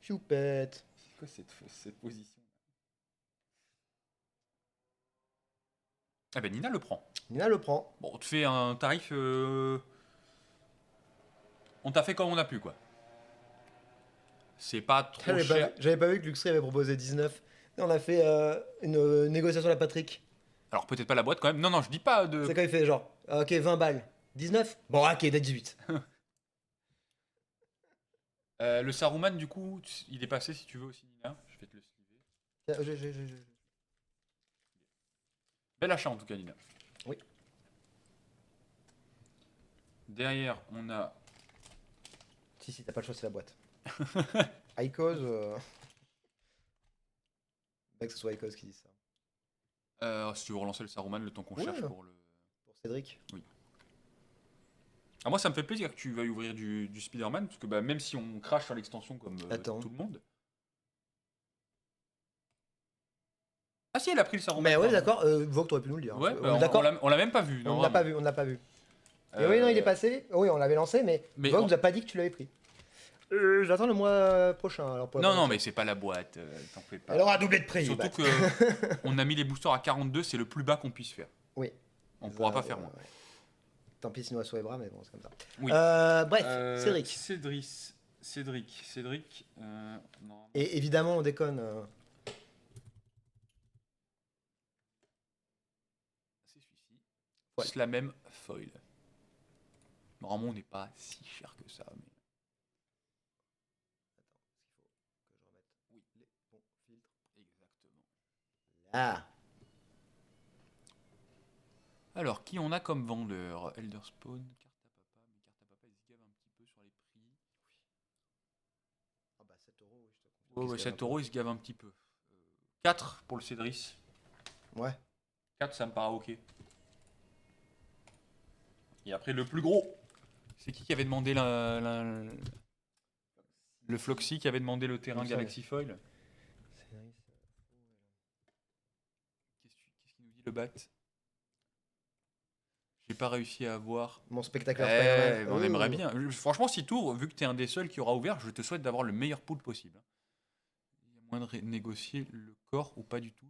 Choupette. C'est quoi cette position? Ah ben Nina le prend. Nina le prend. Bon, on te fait un tarif. On t'a fait comme on a pu, quoi. C'est pas trop cher. J'avais pas vu que Luxray avait proposé 19. On a fait une négociation à la Patrick. Alors peut-être pas la boîte quand même. Non, non, je dis pas de. C'est quand il fait genre, ok, 20 balles. 19. Bon, ok, date 18. Le Saruman, du coup, il est passé si tu veux aussi, Nina. Je vais te le sliver. Tiens, Bel achat en tout cas, Nina. Oui. Derrière, on a. Si, t'as pas le choix, c'est la boîte. Icos. Mec, que ce soit Icos qui dit ça. Si tu veux relancer le Saruman, le temps qu'on Ouais. cherche pour le. Pour Cédric. Ah, moi, ça me fait plaisir que tu veuilles ouvrir du Spider-Man, parce que bah, même si on crache sur l'extension comme Attends. tout le monde. Ah si, elle a pris le Saruman. Mais ouais, pardon. d'accord. Vogue, t'aurais pu nous le dire. Ouais, On bah, est d'accord. on l'a même pas vu. On ne l'a pas vu, on ne l'a pas vu. Et Euh, oui, non, il est passé. Oui, on l'avait lancé, mais Vogue nous a pas dit que tu l'avais pris. J'attends le mois prochain. Alors pour la Non, non, prochaine mais c'est pas la boîte, t'en fais fois. pas. Elle aura doublé de prix. Surtout Bat. que on a mis les boosters à 42, c'est le plus bas qu'on puisse faire. Oui. On pourra pas faire moins. Ouais. Tant pis, sinon elle soit bras, mais bon, c'est comme ça. Oui. Bref, Cédric. Cédric. Non. Et évidemment, on déconne. C'est celui-ci. Ouais. C'est la même foil. Normalement, on n'est pas si cher que ça. Mais... Oui, les bons filtres. Exactement. Là. Alors, qui on a comme vendeur? Elder Spawn, carte à papa. Mais carte à papa, ils se gavent un petit peu sur les prix. Ah bah 7 euros, oui, je te confirme. Ouais, ouais, 7 euros, ils se gavent un petit peu. 4 pour le Cédric. Ouais. 4, ça me paraît ok. Et après, le plus gros. C'est qui avait demandé le Floxy qui avait demandé le terrain Comme ça, Galaxy Foil? Cédric. Qu'est-ce qu'il nous dit le bat? J'ai pas réussi à avoir. Mon spectaculaire Spider-Man. On aimerait bien. Franchement, si t'ouvres, vu que t'es un des seuls qui aura ouvert, je te souhaite d'avoir le meilleur pool possible. Il y a moyen de négocier le corps ou pas du tout.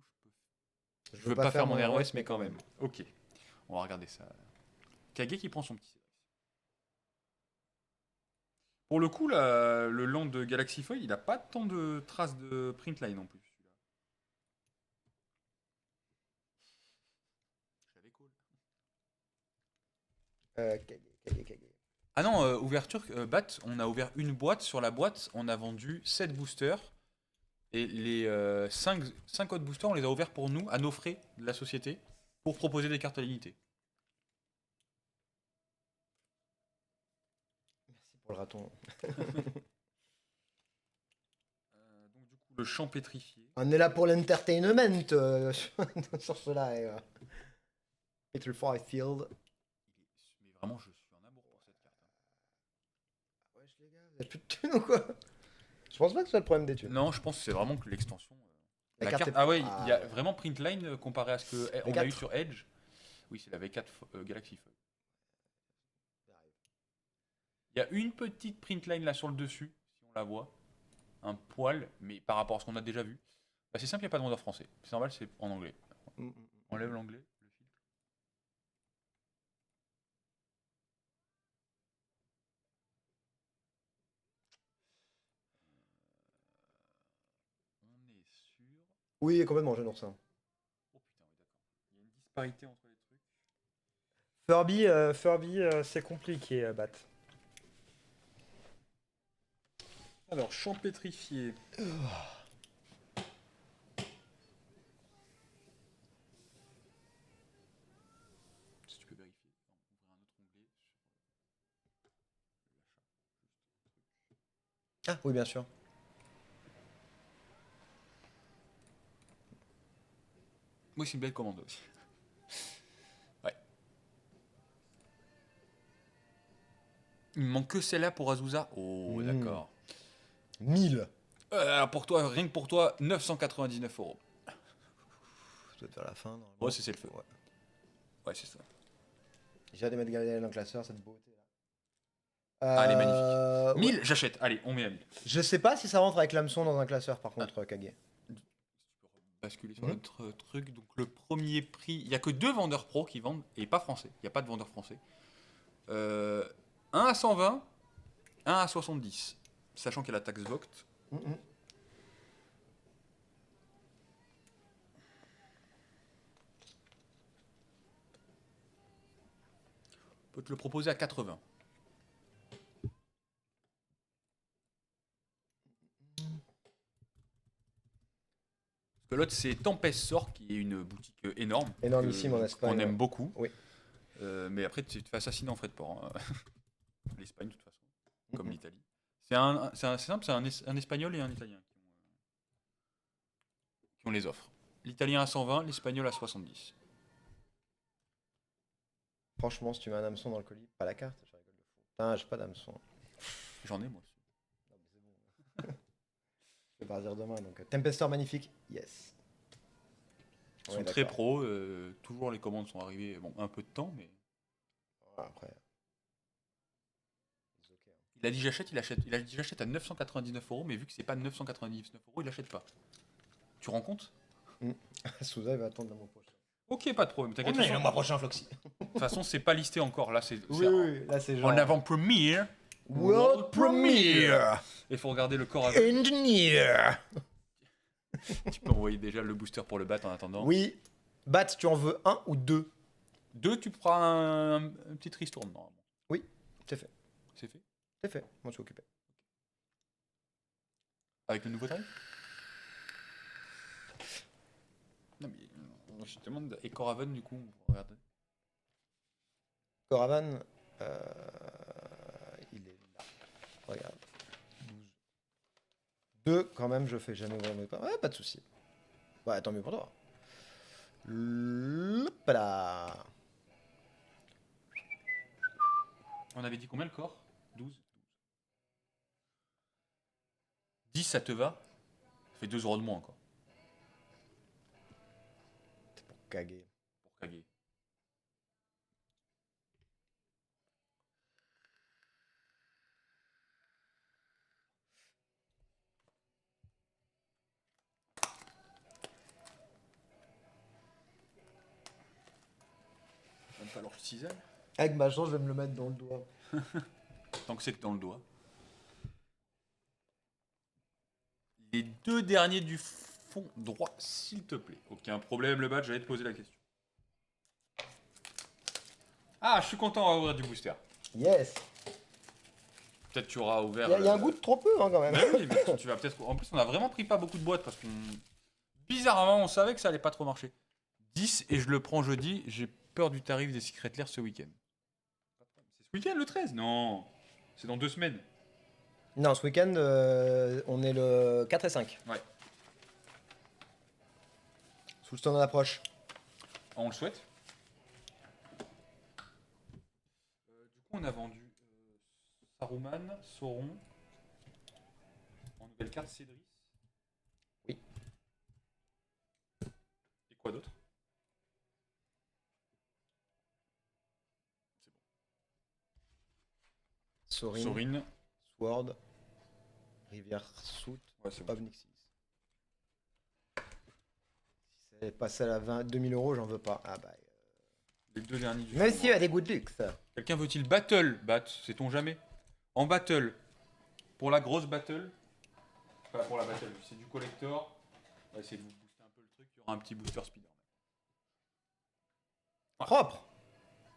Je veux pas faire mon ROS, mais quand même. Ok, on va regarder ça. Kage qui prend son petit. Pour le coup, le land de Galaxy Foil, il a pas tant de traces de print line non plus. Kage. Ah non, ouverture, Bat, on a ouvert une boîte. Sur la boîte, on a vendu 7 boosters. Et les 5 autres boosters, on les a ouverts pour nous, à nos frais de la société, pour proposer des cartes limitées. Merci pour le raton. Donc du coup, le champ pétrifié. On est là pour l'entertainment sur cela. Petrified Field. Mais vraiment, je suis en amour pour cette carte. Wesh les gars, vous avez plus de thunes ou quoi? Je pense pas que ce soit le problème des thunes. Non, je pense que c'est vraiment que l'extension. La La carte carte. est- Ah ouais, il y a ouais. vraiment Printline comparé à ce que on a V4. eu sur Edge. Oui, c'est la V4 Galaxy Fold. Il y a une petite Printline là sur le dessus, si on la voit. Un poil, mais par rapport à ce qu'on a déjà vu. Bah, c'est simple, il n'y a pas de vendeur français. C'est normal, c'est en anglais. Mm, Enlève l'anglais, le filtre. On est sur. Oui, complètement, jeune oursin. Oh putain, oui, d'accord. Il y a une disparité entre les trucs. Furby, c'est compliqué à battre. Alors, champ pétrifié. Si tu peux vérifier. Non, ouvrir un autre onglet sur l'achat. Ah, oui, bien sûr. Oui, c'est une belle commande aussi. Ouais. Il me manque que celle-là pour Azusa. Oh, d'accord. 1000. Pour toi, rien que pour toi, 999 euros. Ça doit être vers la fin. Normalement. Ouais, c'est le feu. Ouais. Ouais, c'est ça. J'ai hâte de mettre Gabriel dans le classeur, cette beauté là. Ah, elle est magnifique. Ouais. 1000, j'achète. Allez, on met à 1000. Je sais pas si ça rentre avec l'hameçon dans un classeur par contre, Kage. Si tu peux basculer sur Mhm. notre truc. Donc, le premier prix, il n'y a que 2 vendeurs pro qui vendent et pas français. Il n'y a pas de vendeur français. Un à 120, un à 70. Sachant qu'il y a la taxe Vogt. Mhm. On peut te le proposer à 80. Parce que l'autre, c'est Tempest Sort, qui est une boutique énorme. Énormissime en Espagne, On aime ouais. beaucoup. Oui. Mais après, tu te fais assassiner en frais de port. Hein. L'Espagne, de toute façon. Comme Mhm. l'Italie. C'est simple, c'est un Espagnol et un Italien qui ont les offres. L'Italien à 120, l'Espagnol à 70. Franchement, si tu mets un hameçon dans le colis, pas la carte, je rigole de fou. Putain, j'ai pas d'hameçon. J'en ai, moi aussi. Non, mais c'est bon. Je vais partir demain, donc Tempestor magnifique, yes. Ils On sont est très d'accord. pros. Toujours les commandes sont arrivées, bon, un peu de temps, mais. Ouais, après. c'est ok, hein. Il a dit j'achète, il achète. Il a dit j'achète à 999 euros, mais vu que c'est pas 999 euros, il achète pas. Tu rends compte? Souza, il va attendre le mois prochain. Ok, pas de problème, t'inquiète. On est le mois prochain, Floxy. De toute façon, c'est pas listé encore. Là, c'est Oui, oui, là c'est genre. en avant-première. World Premiere Il faut regarder le corps avec. Engineer. Tu peux envoyer déjà le booster pour le bat en attendant. Oui. Bat, tu en veux un ou deux? 2, tu feras un petit ristourne normalement. C'est fait. C'est fait. C'est fait. Moi, je suis occupé. Avec le nouveau tarif. Non mais je te demande. Et Coraven du coup, regarde. Coravan, il est là. Regarde. 12. 2 quand même, je fais jamais ouvrir mes pas. Ouais, pas de souci. Ouais, tant mieux pour toi. Hop là. On avait dit combien le corps? 12. 10, ça te va? Ça fait 2 euros de moins quoi. C'est pour caguer. Pour caguer. Même pas leur cisaille. Avec ma chance, je vais me le mettre dans le doigt. Tant que c'est que dans le doigt. Les 2 derniers du fond droit, s'il te plaît. Aucun problème, le badge, j'allais te poser la question. Ah, je suis content, on va ouvrir du booster. Yes. Peut-être tu auras ouvert. Il y a un goût de trop peu, hein, quand même. Mais oui, mais tu vas peut-être. En plus, on a vraiment pris pas beaucoup de boîtes parce qu'on. Bizarrement, on savait que ça allait pas trop marcher. 10 et je le prends jeudi. J'ai peur du tarif des Secret Lair ce week-end. C'est ce week-end le 13? Non. C'est dans 2 semaines. Non, ce week-end, on est le 4 et 5. Ouais. Sous le stand approche. On le souhaite. Du coup, on a vendu Saruman, Sauron. En Nouvelle carte Cédris. Oui. Et quoi d'autre? Sorin, Sorin. Sword, Rivière Soot, Ouais, c'est bon. Obnixis. Si c'est passé à la 2000 euros, j'en veux pas. Ah bah. Les deux derniers du Monsieur tournoi. a des goûts de luxe. Quelqu'un veut-il battle? Sait-on jamais? En battle. Pour la grosse battle. Pas pour la battle, c'est du collector. On va essayer de vous booster un peu le truc. Il y aura un petit booster Spider-Man. Propre.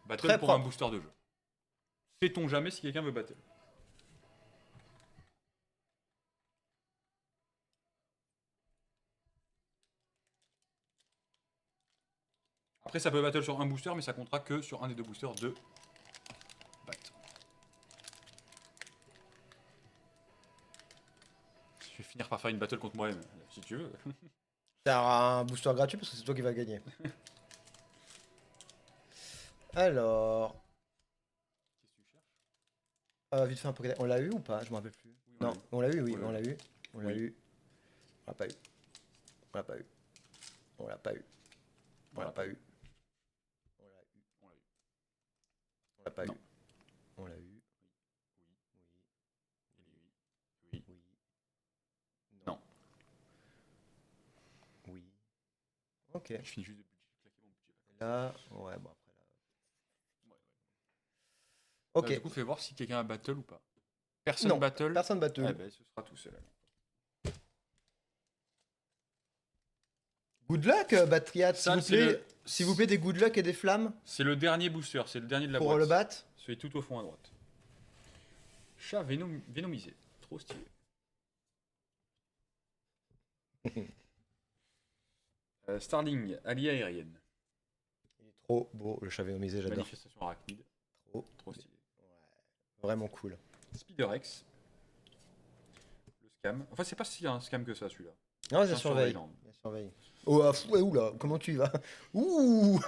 Battle Très pour un propre. booster de jeu. Sait-on jamais si quelqu'un veut battle? Après, ça peut battle sur un booster, mais ça comptera que sur un des deux boosters de bat. Je vais finir par faire une battle contre moi-même, si tu veux. T'as un booster gratuit parce que c'est toi qui vas gagner. Alors. Qu'est-ce que tu cherches? Vite fait un Pokédex. On l'a eu ou pas? Je me rappelle plus. Oui, on l'a Non, eu. on l'a eu, oui, Ouais, on ouais. l'a eu. On l'a Oui. eu. On l'a pas eu. On l'a pas eu. On l'a pas eu. On l'a pas eu. On l'a eu. On l'a eu. On l'a pas eu. Non. On l'a eu. Oui. Oui. Oui. Oui. Non. Oui. Ok. Je finis juste de claquer mon budget. Et là, ouais, bon après là. Ouais, ouais. Ok. Du coup, fais voir si quelqu'un a battle ou pas. Personne Non, battle. personne battle. Eh ben, ce sera tout seul alors. Good luck, Batriat, s'il Ça, vous c'est plaît. le- S'il vous plaît, des good luck et des flammes C'est le dernier booster, c'est le dernier de la pour boîte. le bat. Celui tout au fond à droite. Chat vénomisé. Trop stylé. Starling, alliée aérienne. Il est trop beau, le chat vénomisé, j'adore. Manifestation arachnide. Trop stylé. Ouais, vraiment cool. Spider-X. Le scam. Enfin, c'est pas si un scam que ça, celui-là. Non, C'est ça un surveille. surveillant. Ça surveille. Oh, ouais, oula, comment tu y vas? Ouh.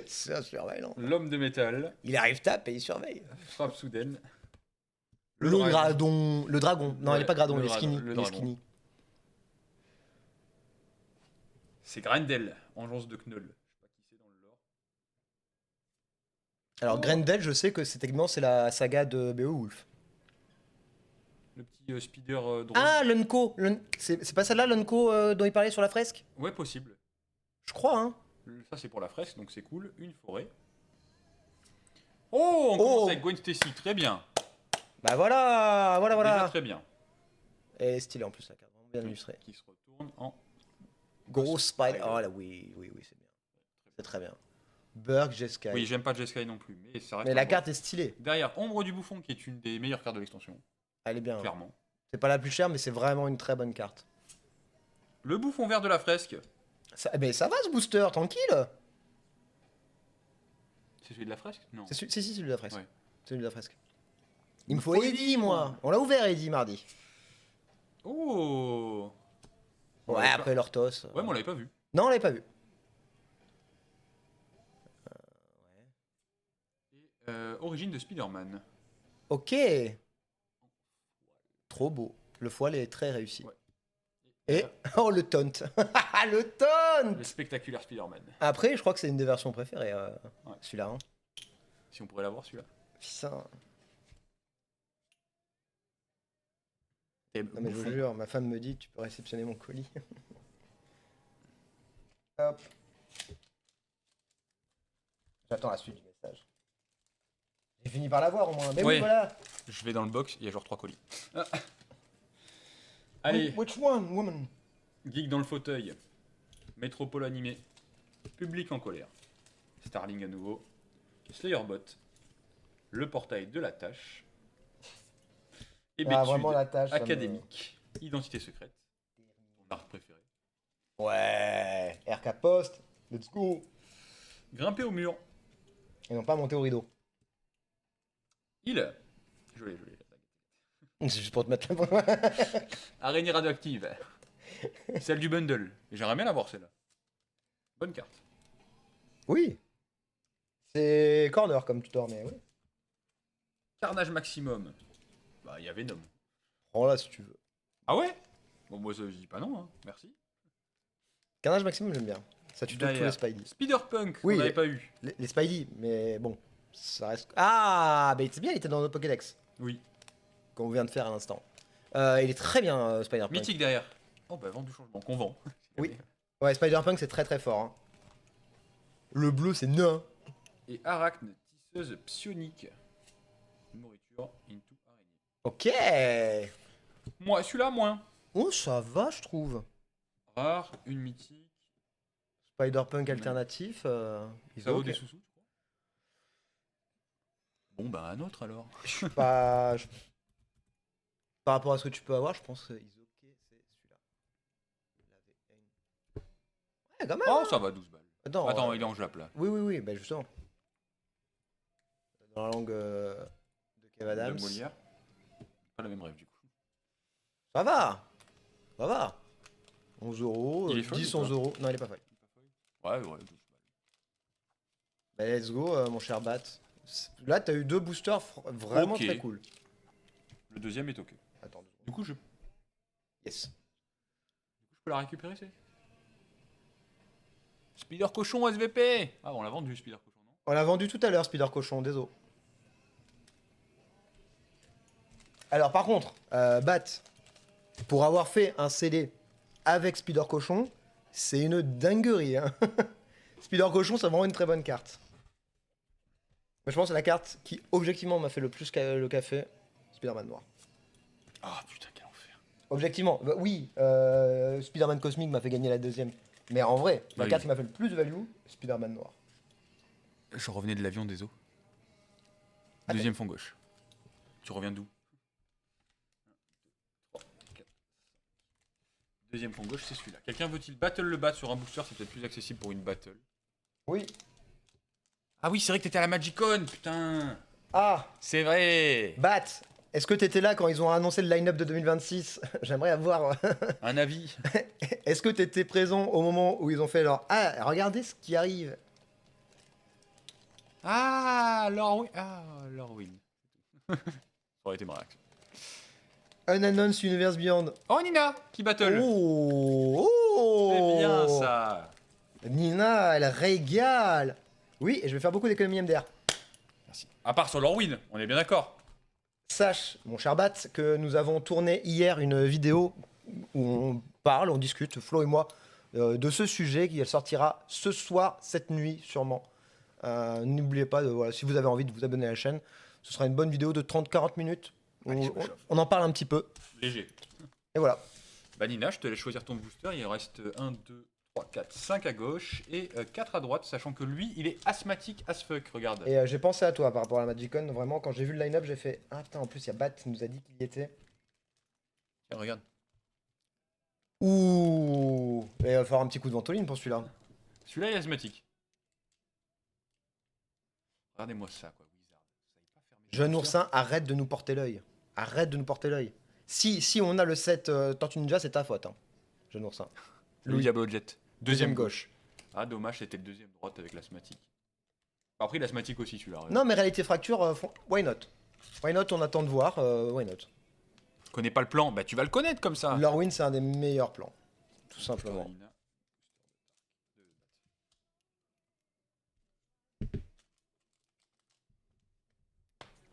C'est un surveillant. L'homme de métal. Il arrive tape et il surveille. Frappe soudaine. Le dragon. Le dragon. Non, Ouais, il est pas gradon, le il est dragon, skinny. le Il est dragon. skinny. C'est Grendel, engeance de Knoll. Je sais pas qui c'est dans le lore. Alors, Oh. Grendel, je sais que techniquement, c'est la saga de Beowulf. Le petit speeder drone. Ah, Lunko. C'est pas celle-là, Lunko, dont il parlait sur la fresque? Ouais, possible. Je crois, hein. Ça, c'est pour la fresque, donc c'est cool. Une forêt. Oh, on commence avec Gwen Stacy, très bien. Bah voilà, voilà, Déjà voilà. très bien. Et stylé en plus la carte, vraiment bien Oui, illustrée. qui se retourne en... Gros spider. Spider. Oh là, oui, oui, oui, c'est bien. C'est très bien. Burg, Jeskai. Oui, j'aime pas Jeskai non plus, mais ça reste Mais un la bon. carte est stylée. Derrière, Ombre du Bouffon, qui est une des meilleures cartes de l'extension, Elle est bien. Hein. clairement. C'est pas la plus chère, mais c'est vraiment une très bonne carte. Le Bouffon vert de la fresque, Mais ça va ce booster, tranquille. c'est celui de la fresque? Non. Si, celui de la fresque. Ouais. Celui de la fresque. Il me faut Eddie, moi. On l'a ouvert, Eddie, mardi. Oh On Ouais, l'avait après l'Orthos. pas- Ouais, mais on l'avait pas vu. Non, on l'avait pas vu. Et, origine de Spider-Man. Ok. Trop beau. Le foil est très réussi. Ouais. Et oh le taunt. Le taunt. Le spectaculaire Spider-Man. Après, je crois que c'est une des versions préférées, Ouais. celui-là. Hein. Si on pourrait l'avoir, celui-là. Putain. Et Non mais je vous Bouffon. jure, ma femme me dit tu peux réceptionner mon colis. Hop. J'attends la suite du message. J'ai fini par l'avoir au moins. Mais Oui. oui, voilà. Je vais dans le box, il y a genre 3 colis. Ah. Allez, Which one, woman? geek dans le fauteuil. Métropole animée. Public en colère. Starling à nouveau. Slayerbot. Le portail de la tâche. Ah, Hébétude vraiment la tâche. ça me- académique. Identité secrète. Ton art préféré. Ouais. RK Post. Let's go. Grimper au mur. Et non pas monter au rideau. Il. Je l'ai. C'est juste pour te mettre là. Araignée radioactive. Celle du bundle. J'aimerais bien l'avoir celle-là. Bonne carte. Oui. C'est corner comme tu dors, mais oui. Carnage maximum. Bah, il y a Venom. Prends là si tu veux. Ah ouais? Bon, moi, je dis pas non, hein. Merci. Carnage Maximum, j'aime bien. Ça tue tous les Derrière. Spidey. Spider-Punk, Oui, qu'on n'avait pas eu. Les Spidey, mais bon, ça reste. Ah, mais c'est bien, il était dans notre Pokédex, Oui. qu'on vient de faire à l'instant. Il est très bien, Spider-Punk. Mythique derrière. Oh, bah, vend du changement, qu'on vend. Oui. Ouais, Spider-Punk, c'est très très fort. Hein. Le bleu, c'est nain. Et Arachne, tisseuse psionique. Nourriture into araignée. Ok. Moi, celui-là, moins. Oh, ça va, je trouve. Rare, une mythique. Spider-Punk alternatif. Ils Ça ont vaut ok. des sous-sous, je crois. Bon, bah, un autre alors. Je suis pas. Par rapport à ce que tu peux avoir, je pense que Isoke, c'est celui-là. Ouais, quand même. Oh, ça va, 12 balles. Attends, il est en jap là. Oui, bah justement. Dans la langue de Kev Adams. De Molière. Pas la même rêve du coup. Ça va. Ça va. 11 euros, Il est folle 10, ou pas 11 euros. Non, il est pas folle. Ouais, 12 balles. Bah, let's go, mon cher Bat. Là, t'as eu deux boosters vraiment Ok. très cool. Le deuxième est ok. Attends, 2 secondes. Du coup, je Yes. peux la récupérer, c'est Spider Cochon SVP. Ah, on l'a vendu, Spider Cochon, non? On l'a vendu tout à l'heure, Spider Cochon, désolé. Alors, par contre, Bat, pour avoir fait un CD avec Spider Cochon, c'est une dinguerie. Hein. Spider Cochon, c'est vraiment une très bonne carte. Mais je pense que c'est la carte qui, objectivement, m'a fait le plus le café, Spider-Man Noir. Ah, putain, quel enfer. Objectivement, bah, oui, Spider-Man Cosmic m'a fait gagner la deuxième. Mais en vrai, la Oui. carte qui m'a fait le plus de value, Spider-Man Noir. Je revenais de l'avion des eaux. Attends. Deuxième fond gauche. Tu reviens d'où? Deuxième fond gauche, c'est celui-là. Quelqu'un veut-il battle le bat sur un booster? C'est peut-être plus accessible pour une battle. Oui. Ah oui, c'est vrai que t'étais à la Magicon, putain. Ah, C'est vrai. Bat, est-ce que t'étais là quand ils ont annoncé le line-up de 2026? J'aimerais avoir. Un avis. Est-ce que t'étais présent au moment où ils ont fait leur. Ah, regardez ce qui arrive. Ah, Lorwyn. Ah, Lorwyn. Ça aurait été ma réaction. Unannounced Universe Beyond. Oh, Nina, qui battle. Oh, C'est bien ça. Nina, elle régale. Oui, et je vais faire beaucoup d'économies MDR. Merci. À part sur Lorwyn, on est bien d'accord. Sache, mon cher Bat, que nous avons tourné hier une vidéo où on parle, on discute, Flo et moi, de ce sujet qui sortira ce soir, cette nuit sûrement. N'oubliez pas, voilà, si vous avez envie de vous abonner à la chaîne, ce sera une bonne vidéo de 30-40 minutes. Allez, je me chauffe. On en parle un petit peu. Léger. Et voilà. Bah Nina, je te laisse choisir ton booster. Il en reste 1, 2, 3, 4, 5 à gauche et 4 à droite, sachant que lui, il est asthmatique as fuck. Regarde. Et j'ai pensé à toi par rapport à la Magicon. Vraiment, quand j'ai vu le line-up, j'ai fait ah, putain, en plus, il y a Bat qui nous a dit qu'il y était. Tiens, regarde. Ouh. Et il va falloir un petit coup de ventoline pour celui-là. Celui-là est asthmatique. Regardez-moi ça, quoi, Wizard. Vous savez pas fermer les Jeune boosters. oursin, arrête de nous porter l'œil. Arrête de nous porter l'œil. Si on a le set Tortue Ninja, c'est ta faute. Hein. Jeune oursin. Le Louis. Diablo Jet. Deuxième gauche. Ah, dommage, c'était le deuxième droite avec l'asthmatique. Après, l'asthmatique aussi, celui-là. Non, mais réalité fracture, why not? Why not, on attend de voir, why not? Tu connais pas le plan? Bah, tu vas le connaître comme ça. Lorwyn, c'est un des meilleurs plans. Tout simplement. Nina.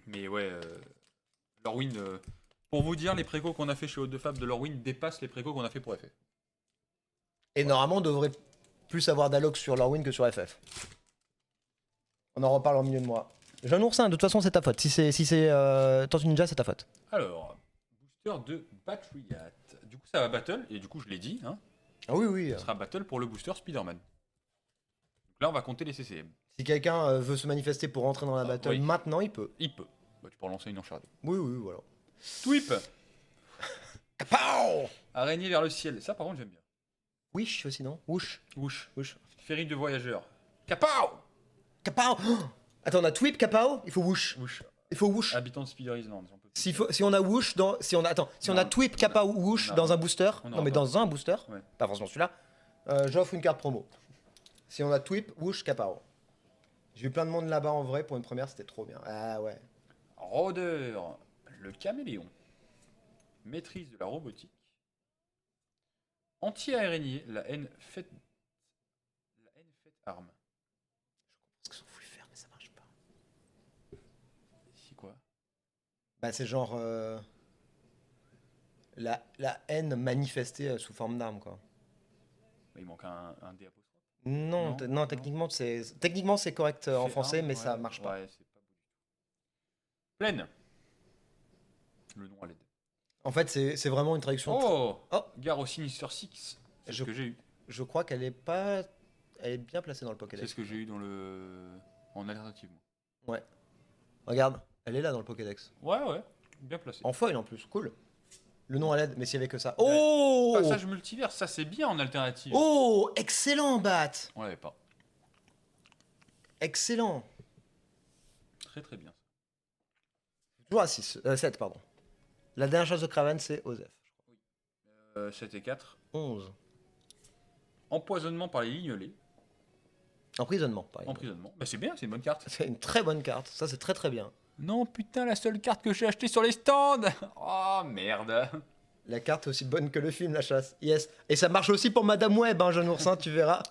Mais ouais, Lorwyn, pour vous dire, les précos qu'on a fait chez Haute de Fab de Lorwyn dépassent les précos qu'on a fait pour FF. Et normalement, on devrait plus avoir d'Alox sur Lorwyn que sur FF. On en reparle en milieu de mois. Jeune oursin, de toute façon, c'est ta faute. Si c'est Tortue Ninja, c'est ta faute. Alors, booster de Batriat. Du coup, ça va battle, et du coup, je l'ai dit, hein, Ah oui, oui. ça sera battle pour le booster Spider-Man. Donc là, on va compter les CCM. Si quelqu'un veut se manifester pour rentrer dans la battle oui. maintenant, il peut. Il peut. Bah, tu peux relancer une enchère. Oui, oui, voilà. Twip. Kapow! Araignée vers le ciel. Ça, par contre, j'aime bien. Wish aussi, non? Whoosh. Whoosh. Whoosh. Ferry de voyageurs. Kapow. Kapow! Oh, attends, on a Twip, Kapow, il faut Whoosh. Whoosh. Il faut Whoosh. Habitant de Spider Island. j'en peux plus. Si on a Whoosh dans. Si on a, attends, si on a Non, Twip, on Kappa ou Whoosh on a- dans un booster. on Non, aura mais pas. dans un booster. Ouais. Pas forcément celui-là. J'offre une carte promo. Si on a Twip, Whoosh, Kappa. J'ai eu plein de monde là-bas en vrai pour une première, c'était trop bien. Ah ouais. Rôdeur. Le caméléon. Maîtrise de la robotique. Anti-araignée, la haine faite. La haine faite arme. Je comprends ce qu'ils ont voulu faire, mais ça marche pas. Ici quoi? Bah, c'est genre la haine manifestée sous forme d'arme, quoi. Il manque un D apostrophe. Non, Non, non, non. techniquement c'est correct en Fait français, arme, mais ça ouais. marche pas. Ouais, c'est pas beau du tout. Plaine. Le nom à l'aide. En fait, c'est vraiment une traduction. Oh, Oh, Gare au Sinister Six. C'est Je- ce que j'ai eu. je crois qu'elle est pas, elle est bien placée dans le C'est Pokédex. ce que j'ai eu dans le. En alternative. Moi. Ouais. Regarde, elle est là dans le Pokédex. Ouais, bien placé. En foil en plus, cool. Le nom à l'aide, mais s'il y avait que ça. Oh, Passage multivers, ça c'est bien en alternative. oh, excellent, Bat. On l'avait pas. Excellent. Très très bien. Toujours à 6, 7, pardon. La dernière chose de Craven, c'est Osef. 7 et 4. 11. Empoisonnement par les lignelets. Emprisonnement, par exemple. Emprisonnement. Bah c'est bien, c'est une bonne carte. C'est une très bonne carte. Ça, c'est très très bien. Non, putain, la seule carte que j'ai achetée sur les stands. Oh merde. La carte est aussi bonne que le film, la chasse. Yes. Et ça marche aussi pour Madame Web, hein, jeune oursin, tu verras.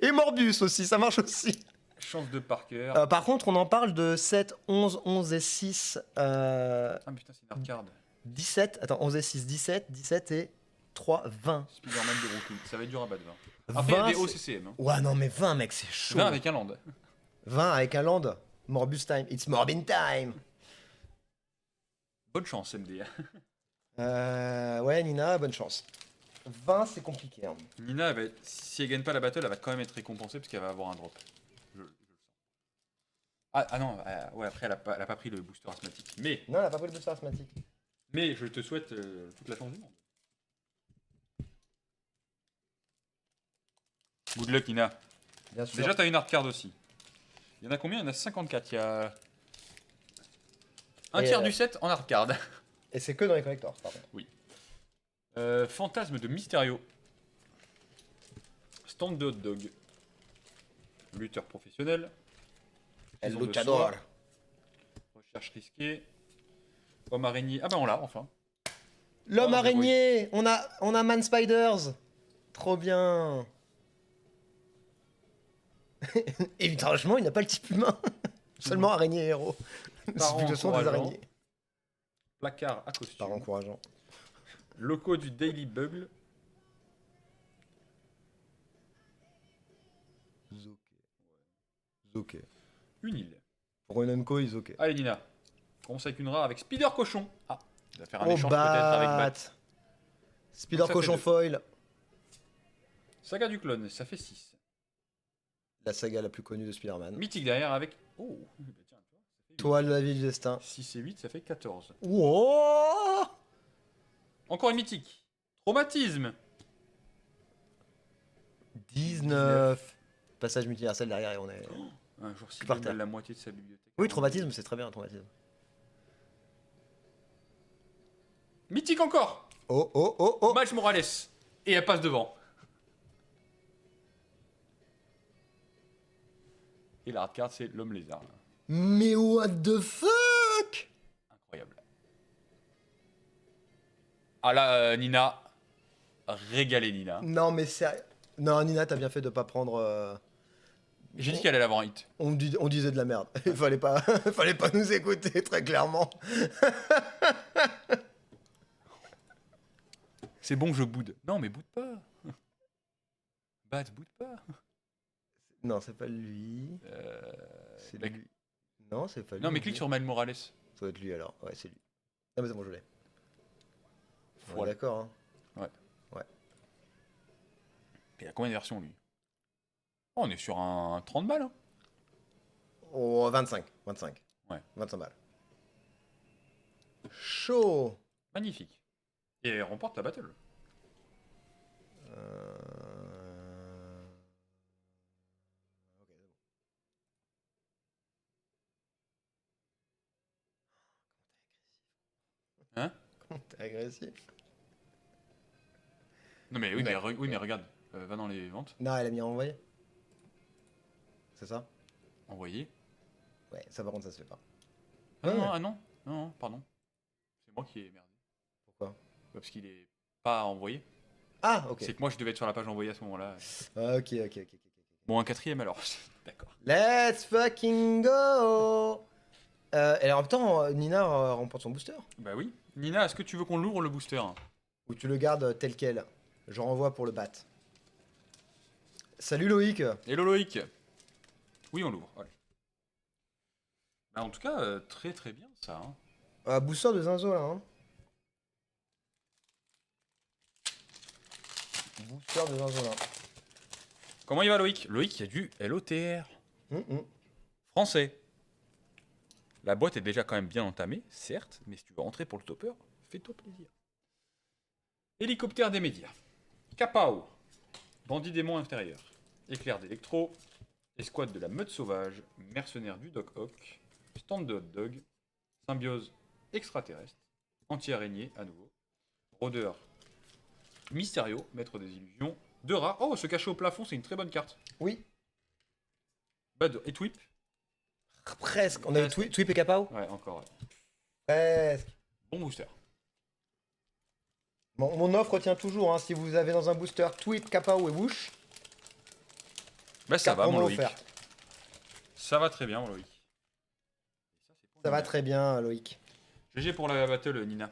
Et Morbius aussi, ça marche aussi. Chance de Parker. Par contre, on en parle de 7, 11, 11 et 6. Ah putain, c'est une hard card. 17. Attends, 11 et 6, 17. 17 et 3, 20. Spider-Man de Brooklyn. Ça va être dur à battre 20. Après, il y a 20, des c'est- OCCM. Hein. Ouais, non, mais 20, mec, c'est chaud. 20 avec un land. 20 avec un land. Morbus time. It's Morbin time. Bonne chance, MD. Ouais, Nina, bonne chance. 20, c'est compliqué. Hein. Nina, si elle gagne pas la battle, elle va quand même être récompensée parce qu'elle va avoir un drop. Je le sens. Ah non, ouais, après, elle a pas pris le booster asthmatique. Non, elle a pas pris le booster asthmatique. Mais je te souhaite toute la chance du monde. Good luck, Nina. Bien sûr. Déjà, t'as une hard card aussi. Il y en a combien? Il y en a 54. Il y a un Et, tiers du set en hard card. Et c'est que dans les collectors, pardon. Fantasme de Mysterio. Stand de hot dog. Lutteur professionnel. El Prison de Luchador. soie. Recherche risquée. Homme araignée. Ah ben on l'a enfin. L'homme Oh, araignée. On a Man Spiders. Trop bien. Évidemment, il n'a pas le type humain. Seulement araignée et héros. Parents C'est ce sont des encourageants. araignées. Placard à costume. Par encourageant. Locaux du Daily Bugle. Zoké. Une île. Pour une Unco, ils ok. Allez Nina. Commence avec une rare avec Spider Cochon. Ah, il va faire un Oh, échange peut-être avec Bat. Bat. Spider Donc ça Cochon fait deux. Foil. Saga du clone, ça fait 6. La saga la plus connue de Spider-Man. Mythique derrière avec. Oh, bah tiens, tu vois, ça fait 8. Toile de la vie du destin. 6 et 8, ça fait 14. Wow. Encore une mythique. Traumatisme. 19. Passage multiversel derrière et on est. Un jour si Par il terre. la moitié de sa bibliothèque. Oui, traumatisme, c'est très bien, traumatisme. Mythique encore. Oh, oh, oh, oh. Miles Morales. Et elle passe devant. Et la hard card, c'est l'homme lézard. Mais what the fuck? Incroyable. Ah là, Nina. Régalé, Nina. Non, mais sérieux. Non, Nina, t'as bien fait de pas prendre. J'ai dit qu'elle allait avoir un hit. On disait de la merde. Il fallait pas, fallait pas nous écouter, très clairement. C'est bon, je boude. Non, mais boude pas. Bat, boude pas. Non, c'est pas lui. C'est bah, lui. Non, c'est pas lui. non, mais clique sur Miles Morales. Ça doit être lui alors. Ouais, c'est lui. Non, mais c'est bon, je l'ai. On est Voilà. d'accord, hein. Il a combien de versions, lui? Oh, on est sur un 30 balles. Hein. Oh, 25. 25. Ouais. 25 balles. Chaud. Magnifique. Et elle remporte la battle. Euh... Ok, c'est bon. Hein? Comment t'es agressif? Non, mais oui, Mais- oui, mais regarde. Va dans les ventes. Non, elle a mis à envoyer. C'est ça? Envoyer. Ouais, ça par contre, ça se fait pas. Ah Ouais. non, ah non, non, non, pardon. C'est moi qui ai merdé. Pourquoi? Parce qu'il est pas à envoyer. Ah, ok. C'est que moi, je devais être sur la page envoyée à ce moment-là. Ok. Bon, un quatrième alors. D'accord. Let's fucking go. Et en même temps, Nina remporte son booster. Bah oui. Nina, est-ce que tu veux qu'on l'ouvre le booster? Ou tu le gardes tel quel. Je renvoie pour le bat. Salut Loïc. Hello Loïc. Oui, on l'ouvre. Allez. Bah, en tout cas, très très bien ça. Hein. Booster de Zinzo là. Hein. Booster de Zinzo là. Comment il va Loïc? Loïc, il y a du LOTR. Français. La boîte est déjà quand même bien entamée, certes, mais si tu veux rentrer pour le topper, fais-toi plaisir. Hélicoptère des médias. Capao. Bandit démon intérieur. Éclair d'électro. Escouade de la meute sauvage. Mercenaire du Doc Ock. Stand de hot dog. Symbiose extraterrestre. Anti-araignée à nouveau. Rôdeur. Mysterio, maître des illusions. Deux rats. Oh, se cacher au plafond, c'est une très bonne carte. Oui. Bud et Twip. Presque. On a eu Twip et Kapao. Ouais, encore. Ouais. Presque. Bon booster. Bon, mon offre tient toujours. Hein. Si vous avez dans un booster Twip, Kapao et Whoosh, Bah ça va, promo mon Loïc. offerte. Ça va très bien, mon Loïc. Et c'est pour Ça va Nina. très bien, Loïc. GG pour la battle, Nina.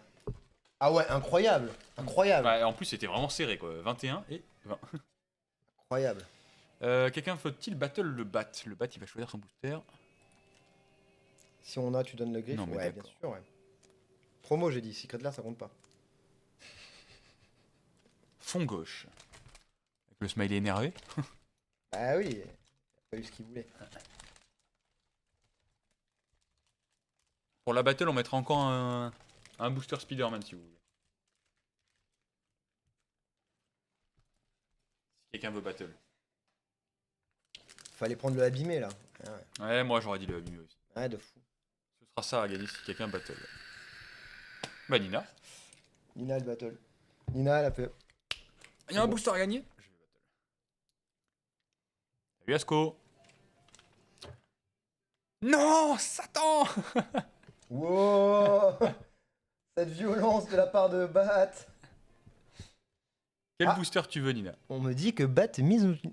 Ah ouais, incroyable. Incroyable. Ouais, en plus, c'était vraiment serré, quoi. 21 et 20. Incroyable. Quelqu'un faut-il battle le bat? Le bat, il va choisir son booster. Si on a, tu donnes le griffe. Non, mais ouais, bien d'accord. sûr, ouais. Promo, j'ai dit. Secret Lair, ça compte pas. Fond gauche. Avec le smiley énervé. Bah oui. Il a pas eu ce qu'il voulait. Pour la battle, on mettra encore un booster Spider-Man, si vous voulez. Si quelqu'un veut battle. Fallait prendre le abîmé, là. Ouais, moi, j'aurais dit le abîmé aussi. Ouais, de fou. Ce sera ça à gagner si quelqu'un battle. Bah, Nina. Nina, elle battle. Nina, elle a fait... Il y a un booster à gagner? Je vais battle. Salut Asco. Non, Satan. Wow. Cette violence de la part de Bat. Quel Ah. booster tu veux, Nina? On me dit que Bat est misogyne.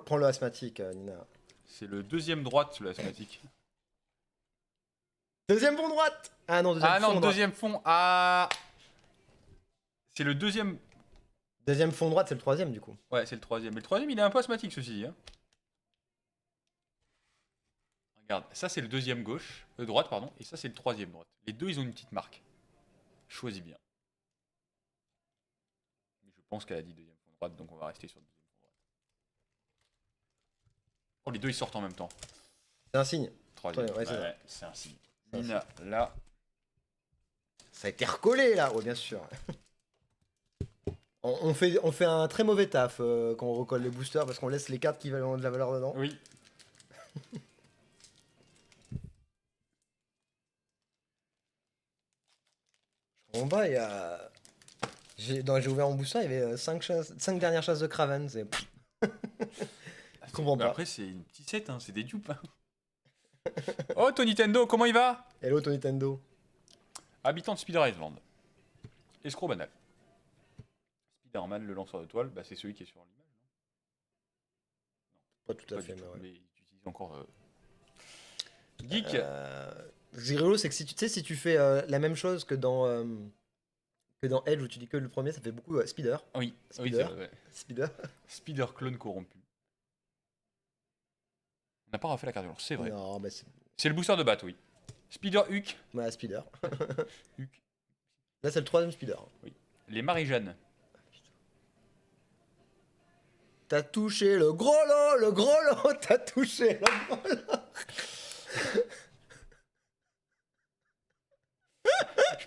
Prends le asthmatique, Nina. C'est le deuxième droite, l'asthmatique. Deuxième fond droite. Ah non, deuxième Ah fond non, droite. deuxième fond. Ah. C'est le deuxième. Deuxième fond droite, c'est le troisième, du coup. Ouais, c'est le troisième. Mais le troisième, il est un peu asthmatique, ceci dit. Hein. Regarde, ça c'est le deuxième gauche, droite, pardon, et ça c'est le troisième droite. Les deux, ils ont une petite marque. Choisis bien. Mais je pense qu'elle a dit deuxième fond droite, donc on va rester sur le deuxième fond droite. Oh, les deux, ils sortent en même temps. C'est un signe. Troisième. Ouais, c'est c'est un signe. Nina, là. Ça a été recollé, là. Ouais, bien sûr. On fait un très mauvais taf quand on recolle les boosters parce qu'on laisse les cartes qui ont de la valeur dedans. Oui. En bas, il y a... J'ai ouvert mon booster, il y avait 5 dernières chasses de Kraven. C'est... Je comprends Mais pas. après, c'est une petite set, hein, c'est des dupes. Hein. Oh, Tony Nintendo, comment il va? Hello, Tony Nintendo. Habitant de Spider Island. Escroc banal. Spider-Man, le lanceur de toile, bah, c'est celui qui est sur l'image. Pas tout à Pas fait, du mais tout, ouais. mais tu utilises encore. Geek. Ce qui est rigolo, c'est que si tu fais la même chose que dans Edge où tu dis que le premier, ça fait beaucoup Spider. Oui, oui, Spider. c'est vrai. Spider. Spider clone corrompu. On n'a pas refait la carte de lance, c'est vrai. Non, mais c'est... C'est le booster de bat, oui. Spider Huck. Ouais, Spider. Huck. Là, c'est le troisième Spider. Les Marie-Jeanne. T'as touché le gros lot, t'as touché le gros lot.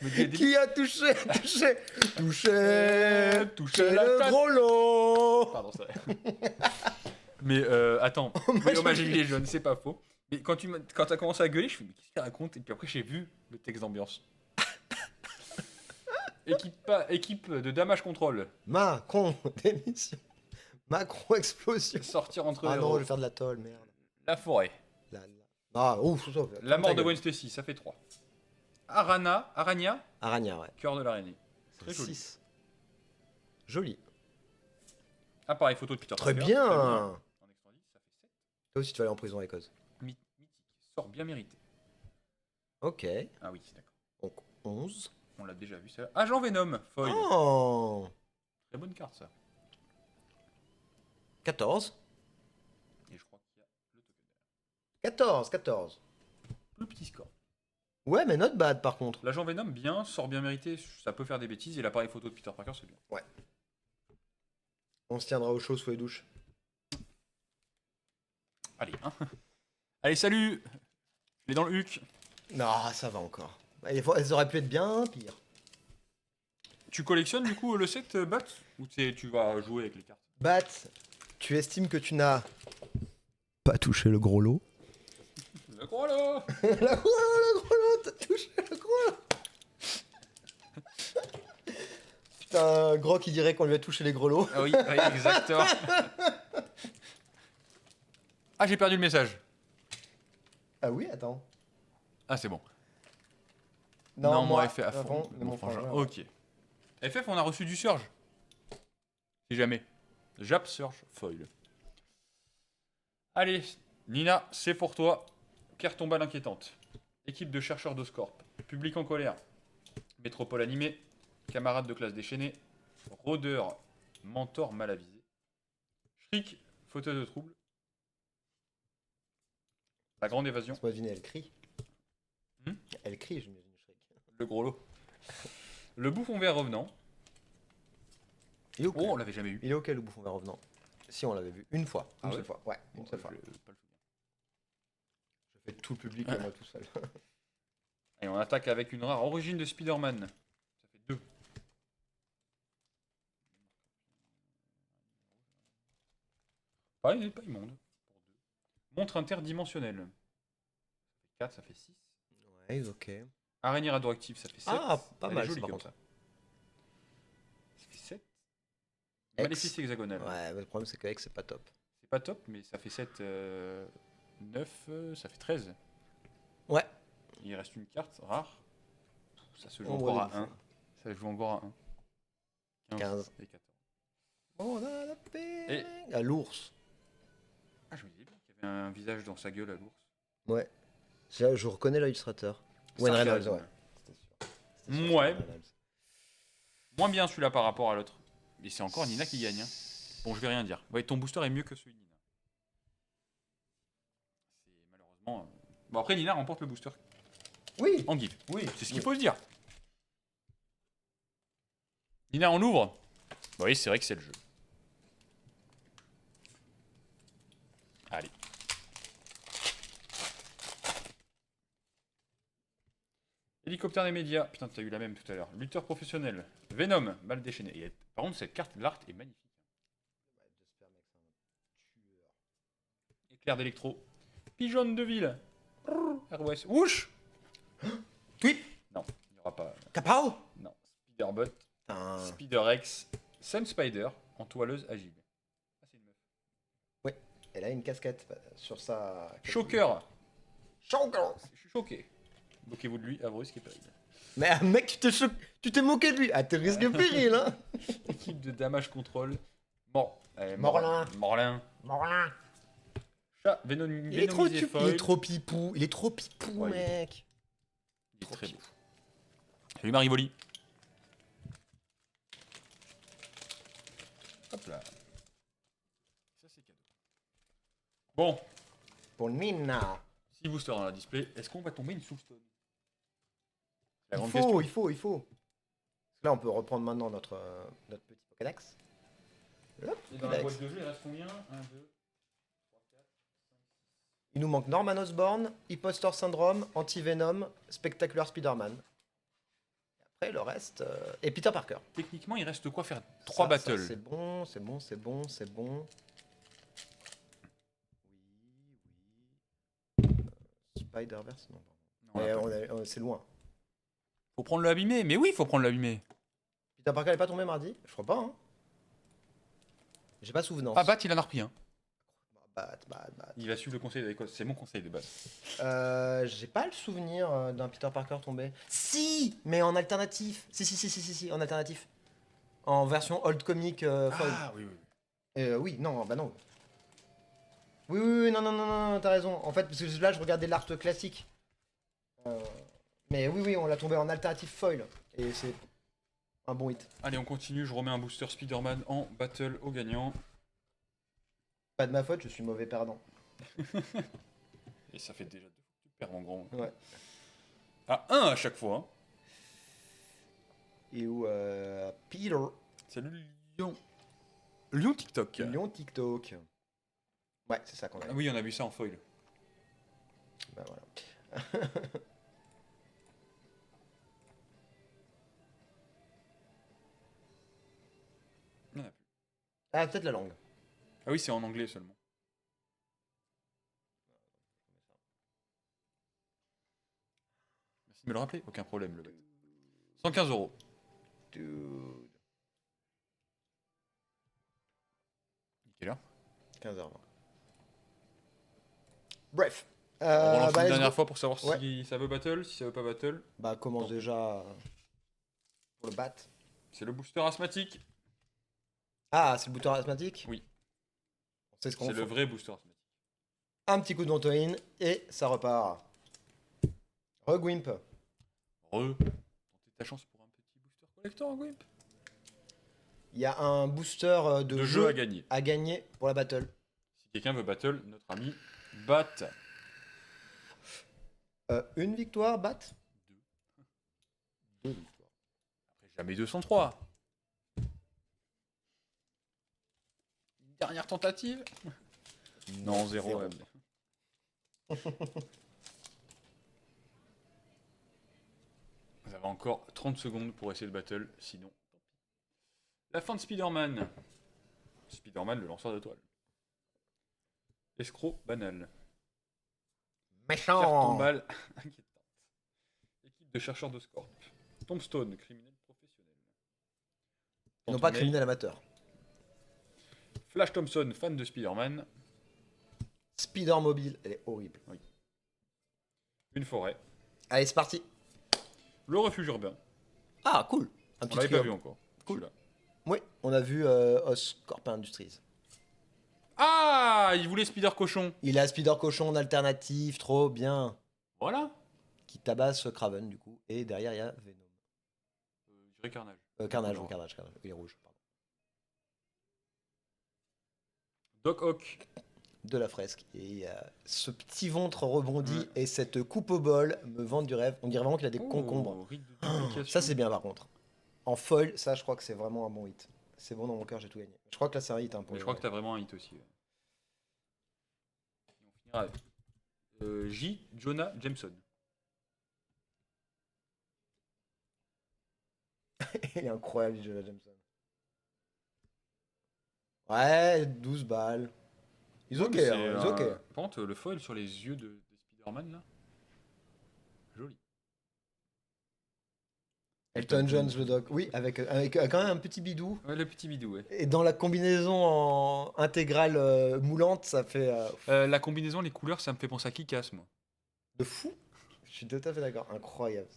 Je me dis, Qui a touché touché la le tête. gros lot. Pardon, c'est vrai. Mais attends, oui, hommage à Gilets jaunes, c'est pas faux. Mais quand t'as commencé à gueuler, je me suis dit, mais qu'est-ce qu'il raconte? Et puis après, j'ai vu le texte d'ambiance. Équipe de damage control. Macron, démission. Macron, explosion. Sortir entre Ah les non, héros. je vais faire de la tôle, merde. La forêt. La Ah, ouf, La mort de Gwen. Gwen Stacy, ça fait 3. Arania, Arania, ouais. cœur de l'araignée. Très joli. 6. Joli. Appareil photo de Peter Très Parker. bien. En extended, ça fait 7. Toi aussi, tu vas aller en prison avec Oz. Mythique. Sort bien mérité. Ok. Ah oui, d'accord. Donc 11. On l'a déjà vu ça. Agent Venom, foil. Oh. Très bonne carte ça. 14. Et je crois qu'il y a le token derrière. 14. Le petit score. Ouais, mais not bad par contre. L'agent Venom, bien, sort bien mérité. Ça peut faire des bêtises. Et l'appareil photo de Peter Parker, c'est bien. On se tiendra au chaud sous les douches. Allez, hein. Allez, salut. Je l'ai dans le huc. Non, ça va encore. Elles auraient pu être bien pire. Tu collectionnes du coup le set Bat ou tu vas jouer avec les cartes? Bat, tu estimes que tu n'as pas touché le gros lot? Le gros lot. Le gros lot, t'as touché le gros lot. Putain, gros qui dirait qu'on lui a touché les gros lots. Ah oui, oui, exactement. Ah, j'ai perdu le message. Ah oui, attends. Ah, c'est bon. Non, moi, FF à avant, fond. mon frangin. Ok. FF, on a reçu du Surge. Si jamais. Jap Surge Foil. Allez, Nina, c'est pour toi. Pierre tombale inquiétante. Équipe de chercheurs d'Oscorp. Public en colère. Métropole animée. Camarade de classe déchaînée. Rôdeur. Mentor mal avisé. Shriek. Fauteuil de trouble. La grande évasion. Laisse-moi deviner, elle crie. Hmm Elle crie, je me dis. Le gros lot. Le bouffon vert revenant. Il est ok. Oh, on l'avait jamais eu. Il est ok le bouffon vert revenant. Si, on l'avait vu une fois. Ah Une ouais seule fois. Ouais, une seule fois. Je pas le souvenir. Je fais tout le public et moi tout seul. Et on attaque avec une rare origine de Spider-Man. Ça fait 2. Ah, il n'est pas immonde. Pour 2. Montre interdimensionnelle. Ça fait 4, ça fait 6. Ouais, ok. Araignée radioactive, ça fait 7. Ah, pas Elle est mal, jolie ça, par comme contre. Ça fait 7. Ex. Maléfice hexagonal. Ouais, mais le problème c'est qu'avec c'est pas top. C'est pas top, mais ça fait 7. 9, ça fait 13. Ouais. Il reste une carte rare. Ça se joue On encore voit à les 1. bouffons. Ça se joue encore à 1. 15. Et 14. On a la paix. Et- À l'ours. Ah, je me disais bien qu'il y avait un visage dans sa gueule à l'ours. Ouais. Je reconnais l'illustrateur. Wayne Sarcasme. Reynolds, ouais. C'était sûr, Ouais. c'était Reynolds. Moins bien celui-là par rapport à l'autre. Et c'est encore Nina qui gagne. Hein. Bon, je vais rien dire. Ouais, ton booster est mieux que celui de Nina. C'est malheureusement. Bon, après, Nina remporte le booster Oui. en guide. Oui. C'est ce qu'il faut se dire. Nina, on ouvre. Oui, c'est vrai que c'est le jeu. Allez. Hélicoptère des médias. Putain, t'as eu la même tout à l'heure. Lutteur professionnel. Venom, mal déchaîné. Et, par contre, cette carte, l'art est magnifique. Éclair d'électro. Pigeonne de ville. ROS. Wouch. Tweet. Non, il n'y aura pas. Capao. Non. Spiderbot. Putain. Spider-X. Sun Spider en toileuse agile. Ah, c'est une meuf. Elle a une casquette sur sa. Shocker. Shocker. Je suis choqué. Moquez-vous de lui, Avrus qui est péril. Mais mec, tu t'es moqué de lui. Ah, t'es risque péril, hein. Équipe de damage control. Morlin. Morlin. Morlin. Chat, Il est trop Vénomisé foil. pipou. Il est trop pipou, Ouais, mec. Il est Trop très pipou. beau. Salut Marivoli. Hop là. Ça c'est cadeau. Bon, Pour Nina. 6 boosters dans la display. Est-ce qu'on va tomber une soulstone? La Il grande faut, question. il faut. Là, on peut reprendre maintenant notre petit Pokédex. Hop, Et dans la Pokédex. boîte de jeu, il reste combien 1, 2, 3, 4, 5, 6. Il nous manque Norman Osborn, Impostor Syndrome, Anti-Venom, Spectacular Spider-Man. Après, le reste... Et Peter Parker. Techniquement, il reste quoi faire 3 Ça, battles. c'est bon, c'est bon, c'est bon, c'est bon. Oui. Spider-Verse, non. Non, on Mais l'a pas. c'est loin. Faut prendre le abîmé. Mais oui, faut prendre le abîmé. Peter Parker n'est pas tombé mardi? Je crois pas, hein. J'ai pas souvenance. Ah, Bat, il en a repris un. Bat. Il va suivre le conseil d'Écosse. C'est mon conseil de base. J'ai pas le souvenir d'un Peter Parker tombé. Si, mais en alternatif. Si, en alternatif. En version old comic foil. Ah oui, oui. Oui, non, bah non. Oui, non, t'as raison. En fait, parce que là, je regardais l'art classique. Mais oui, on l'a tombé en alternative foil. Et c'est un bon hit. Allez, on continue. Je remets un booster Spider-Man en battle au gagnant. Pas de ma faute, je suis mauvais perdant. Et ça fait déjà 2 fois que tu perds en gros. Ouais. Ah, 1 à chaque fois. Hein. Et où Peter. Salut Lyon. Lyon TikTok. Lyon TikTok. Ouais, c'est ça qu'on a. Ah oui, on a vu ça en foil. Bah voilà. Il y en a plus. Ah, peut-être la langue. Ah oui, c'est en anglais seulement. Merci de me le rappeler. Aucun problème, le bête. 115 €. Dude. Quelle heure 15h20. Bref. On relance bah, une let's dernière go. fois pour savoir Ouais. si ça veut battle, si ça veut pas battle. Bah, commence Tant déjà pour le bat. C'est le booster asthmatique. Ah, c'est le bouton asthmatique. Oui. On sait ce qu'on C'est le fait. vrai booster asthmatique. Un petit coup de ventoline et ça repart. Regwimp. Tentez ta chance pour un petit booster collector, Gwimp. Il y a un booster de De jeu jeu à gagner. pour la battle. Si quelqu'un veut battle, notre ami Bat. Une victoire, bat. Deux. Deux victoires. Après, jamais 203. Dernière tentative. Non, 0. Vous avez encore 30 secondes pour essayer de battle, sinon, tant pis. La fin de Spider-Man. Spider-Man, le lanceur de toile. Escroc banal. Méchant. Carton balle inquiétante. Équipe de chercheurs de Scorp. Tombstone, criminel professionnel. Non pas Quantum criminel amateur. Flash Thompson, fan de Spider-Man. Spider Mobile, elle est horrible. Une forêt. Allez, c'est parti. Le refuge urbain. Ah, cool. Un On petit l'avait pas trio. vu encore. Cool. Celui-là. Oui, on a vu Oscorp Industries. Ah, il voulait Spider Cochon. Il a Spider Cochon en alternative, trop bien. Voilà. Qui tabasse Kraven du coup. Et derrière il y a Venom. Je dirais Carnage. Carnage, Non. Carnage. Il est rouge, pardon. Doc Ock. De la fresque. Et ce petit ventre rebondi Ouais. et cette coupe au bol me vendent du rêve. On dirait vraiment qu'il a des concombres. Oh, rite de duplication. Ça c'est bien par contre. En foil, ça je crois que c'est vraiment un bon hit. C'est bon dans mon cœur, j'ai tout gagné. Je crois que là c'est un hit. Hein, pour Mais je le- crois que t'as vraiment un hit aussi. Ouais. Et on finira avec J. Jonah Jameson. Il est incroyable, Jonah Jameson. Ouais, 12 balles. Ils ok, Ouais, mais hein, ils ok. Par contre, le foil sur les yeux des Spider-Man là. Joli. Elton John, le doc. Oui, avec quand même un petit bidou. Ouais, le petit bidou, ouais. Et dans la combinaison en intégrale moulante, ça fait La combinaison, les couleurs, ça me fait penser à Kick-Ass, moi. de fou. Je suis tout à fait d'accord. Incroyable.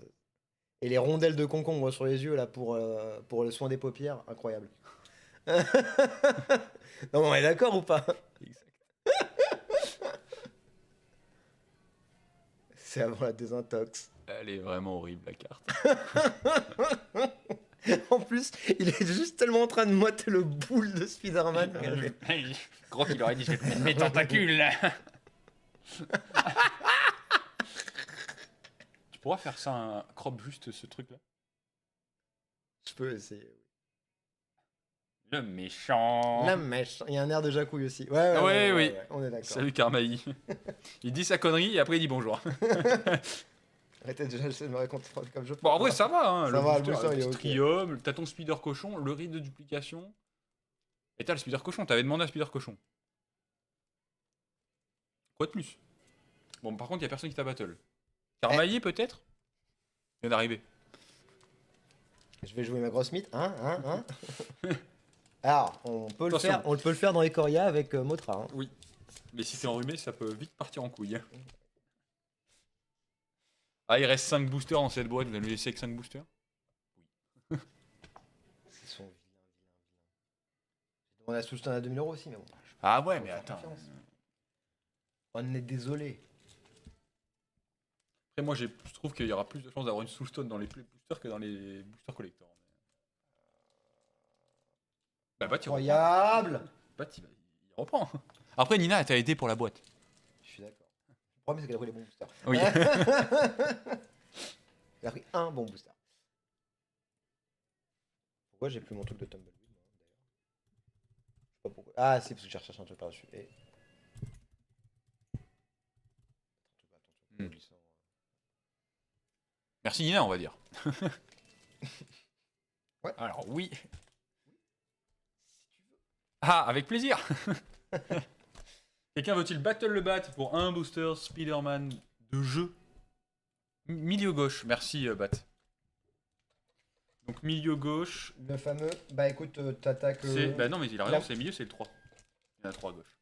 Et les rondelles de concombre sur les yeux là pour le soin des paupières, incroyable. Non, mais on est d'accord ou pas? Exact. C'est avant la désintox. Elle est vraiment horrible, la carte. En plus, il est juste tellement en train de moiter le boule de Spider-Man. Regardez. Gros qu'il aurait dit, je vais te mettre mes tentacules là. Tu pourras faire ça, un crop juste ce truc là. Je peux essayer. Le méchant. La mèche. Il y a un air de Jacouille aussi. Ouais, Oui. on est d'accord. Salut Carmaï. Il dit sa connerie et après il dit bonjour. Arrêtez déjà de me raconter comme je peux. Bon, en vrai, ça va, hein. Ça va, le booster, booster, il est petit ok. Trium, t'as ton Spider Cochon, le rite de duplication. Et t'as le Spider Cochon, t'avais demandé à Spider Cochon. Quoi de plus? Bon, par contre, il y a personne qui t'a battle. Carmaillé peut-être? Il vient d'arriver. Je vais jouer ma grosse mythe. Hein Alors, on peut le Attention. faire. On peut le faire dans les Coria avec Motra. Hein. Oui. Mais si t'es enrhumé, ça peut vite partir en couille. Ah, il reste 5 boosters dans cette boîte. Vous allez me laisser avec 5 boosters? Ils sont vilains, vilains, vilains. J'ai demandé à Souston à 2000 euros aussi, mais bon. Ah ouais, Faut mais faire attends. confiance. On est désolé. Après, moi, je trouve qu'il y aura plus de chances d'avoir une Soulstone dans les play boosters que dans les boosters collector. Bah, Bat, il reprend. Incroyable. Bat, il reprend. Après, Nina, elle t'a aidé pour la boîte. Je suis d'accord. Le problème, c'est qu'elle a pris les bons boosters. Oui. Elle a pris un bon booster. Pourquoi j'ai plus mon truc de Tumbleweed, moi, d'ailleurs? Je sais pas pourquoi. Ah, si, parce que j'ai recherché un truc par-dessus. Et... Hmm. Merci Nina, on va dire. Ouais. Alors oui. Ah, avec plaisir. Quelqu'un veut-il battle le bat pour un booster Spider-Man de jeu? Milieu gauche, merci Bat. Donc milieu gauche, Le fameux, bah écoute, t'attaques. c'est... Bah non mais il a raison, là- c'est milieu, c'est le 3. Il y en a 3 à gauche.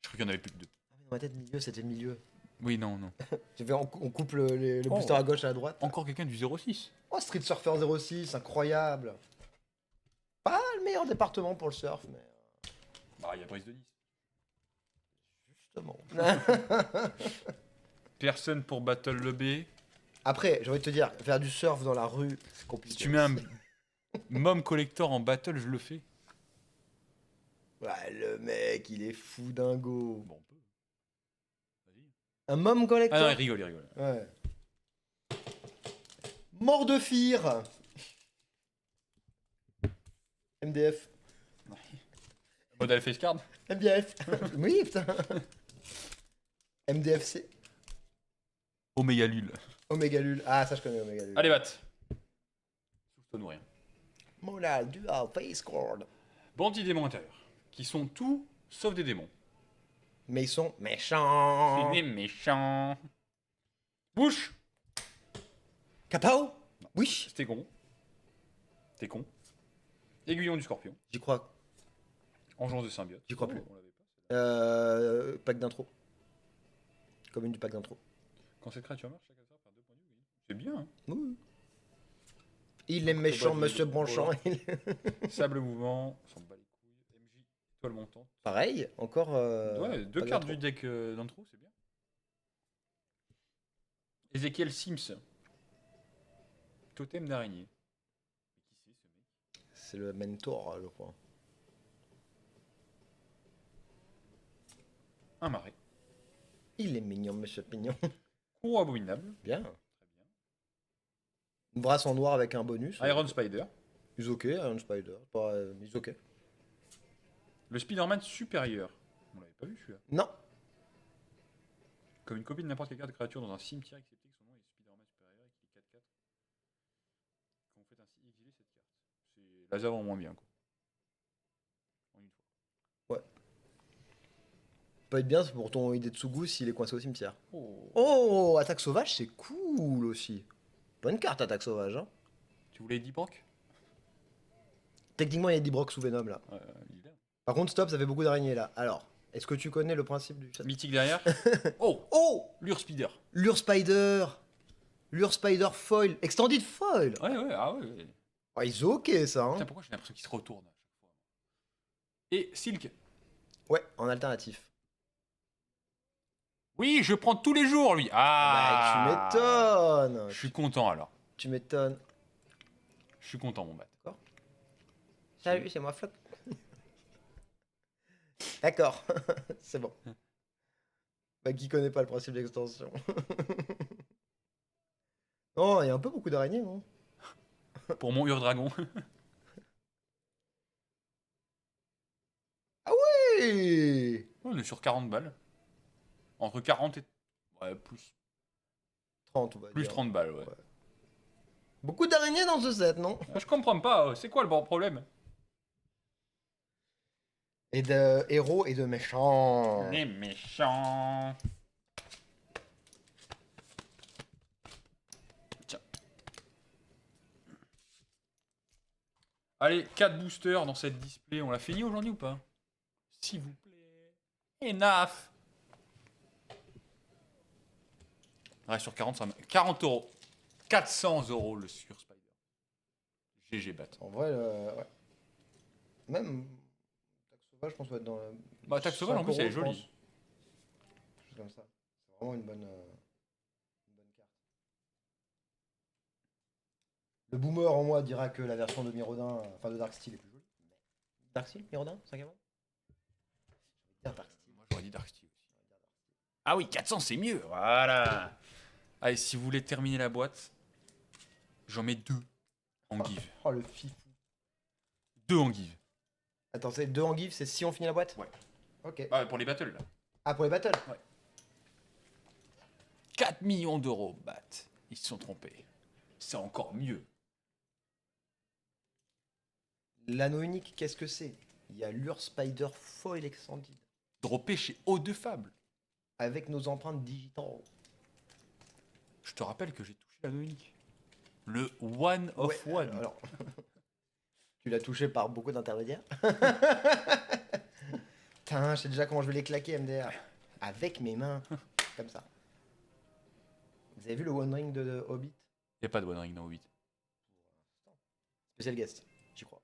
Je crois qu'il y en avait plus que 2. Ah, mais dans ma tête, milieu, c'était milieu. Oui, non, non. J'ai fait, on coupe le Oh. booster à gauche et à droite. Encore quelqu'un du 06. Oh, Street Surfer 06, incroyable. Pas le meilleur département pour le surf, mais Bah il y a Brise de Nice. justement. Personne pour battle le B. Après, j'ai envie de te dire, faire du surf dans la rue, c'est compliqué. Si tu mets un Mom Collector en battle, je le fais. Ouais, le mec, il est fou dingo. Bon, on peut. Vas-y. Un mom collector. Ah non, il rigole, il rigole. Ouais. Mort de Fear. MDF. Model face card. MDF. Oui, putain. MDFC. Omega Lul. Omega Lul. Ah, ça, je connais Omega Lul. Allez, bat. Soulstone ou rien. Monal Dual Face Cord. Bandits démons intérieurs. Qui sont tout sauf des démons. Mais ils sont méchants. C'est des méchants. Bouche. Capao. Oui. C'était con. T'es con. Aiguillon du scorpion. J'y crois. Engeance de symbiote. J'y crois plus. On l'avait pas, celle-là. Pack d'intro. Commune du pack d'intro. Quand cette créature marche, chaque adversaire perd 2 points de vie. C'est bien. Hein. Oui. Il est méchant, Bah, monsieur il- Branchant. Sable mouvement. On s'en bat les couilles. MJ. Étoile montante. Pareil, encore. Ouais, 2 pack cartes d'intro. du deck d'intro, c'est bien. Ezekiel Sims. Totem d'araignée. Mais qui c'est ce mec? C'est le mentor, je crois. Un marais. Il est mignon, monsieur Pignon. Courroie abominable. Bien. Très bien. Une brasse en noir avec un bonus. Iron Spider. Ils ok, Iron Spider. Pas, ils ok. Le Spider-Man supérieur. On l'avait pas vu celui-là. Non. Comme une copie de n'importe quelle carte de créature dans un cimetière, excepté que son nom est Spider-Man supérieur et qu'il est 4-4. Quand vous faites ainsi exiler cette carte. C'est Lazare en moins bien quoi. En une fois. Peut être bien c'est pour ton Idetsugu s'il est coincé au cimetière. Oh. Oh, attaque sauvage, c'est cool aussi. Bonne carte, attaque sauvage. Hein. Tu voulais 10 brocs? Techniquement, il y a 10 brocs sous Venom là. Il est là. Par contre, stop, ça fait beaucoup d'araignées là. Alors, est-ce que tu connais le principe du chat? Mythique derrière. Oh. Oh, Lure Spider. Lure Spider. Lure Spider foil. Extended foil. Ouais, ouais, ah ouais. ouais. Oh, ils ont ok ça. Hein. Putain, pourquoi j'ai l'impression qu'il se retourne à chaque fois? Et Silk. Ouais, en alternatif. Oui, je prends tous les jours lui. Ah. Bah, tu m'étonnes. Je suis content alors. Tu m'étonnes. Je suis content mon bat. Salut, c'est moi Flop. D'accord, c'est bon. Bah, qui connaît pas le principe d'extension? Oh, il y a un peu beaucoup d'araignées, non? Pour mon Ur-Dragon. Hey, On est sur 40 balles. Entre 40 et... Ouais, plus 30, on va dire. 30 balles, ouais. Ouais. Beaucoup d'araignées dans ce set, non? Ah, je comprends pas, c'est quoi le bon problème? Et de héros et de méchants. Les méchants. Tiens. Allez, 4 boosters dans cette display. On l'a fini aujourd'hui ou pas? S'il vous plaît. Enough. Ouais, sur 40, 40 euros. 400 euros le sur Spider. GG bat. En vrai, ouais. Même Taxe sauvage, je pense, va être dans la. Bah, Taxe sauvage, en 5 plus, elle est euros, je jolie. pense. Quelque chose comme ça. C'est vraiment une bonne carte. Le boomer en moi dira que la version de Mirodin, enfin de Darksteel est plus jolie. Darksteel, Mirodin, 5 avant. Moi, j'aurais dit Dark Steel aussi. Ah oui, 400, c'est mieux. Voilà. Allez, si vous voulez terminer la boîte, j'en mets 2 en give. Oh le fifou. 2 en give. Attends, c'est 2 en give, c'est si on finit la boîte? Ouais. Ok. Ah, pour les battles, là. Ah, pour les battles? Ouais. 4 millions d'euros, bat. Ils se sont trompés. C'est encore mieux. L'anneau unique, qu'est-ce que c'est? Il y a Lure Spider Foil Extended. Droppé chez Eau de Fable. Avec nos empreintes digitales. Je te rappelle que j'ai touché l'anneau unique. Le One of Ouais, One. alors, tu l'as touché par beaucoup d'intermédiaires. Putain, je sais déjà comment je vais les claquer, MDR. Avec mes mains. Comme ça. Vous avez vu le One Ring de Hobbit? Il n'y a pas de One Ring dans Hobbit. Spécial guest, j'y crois.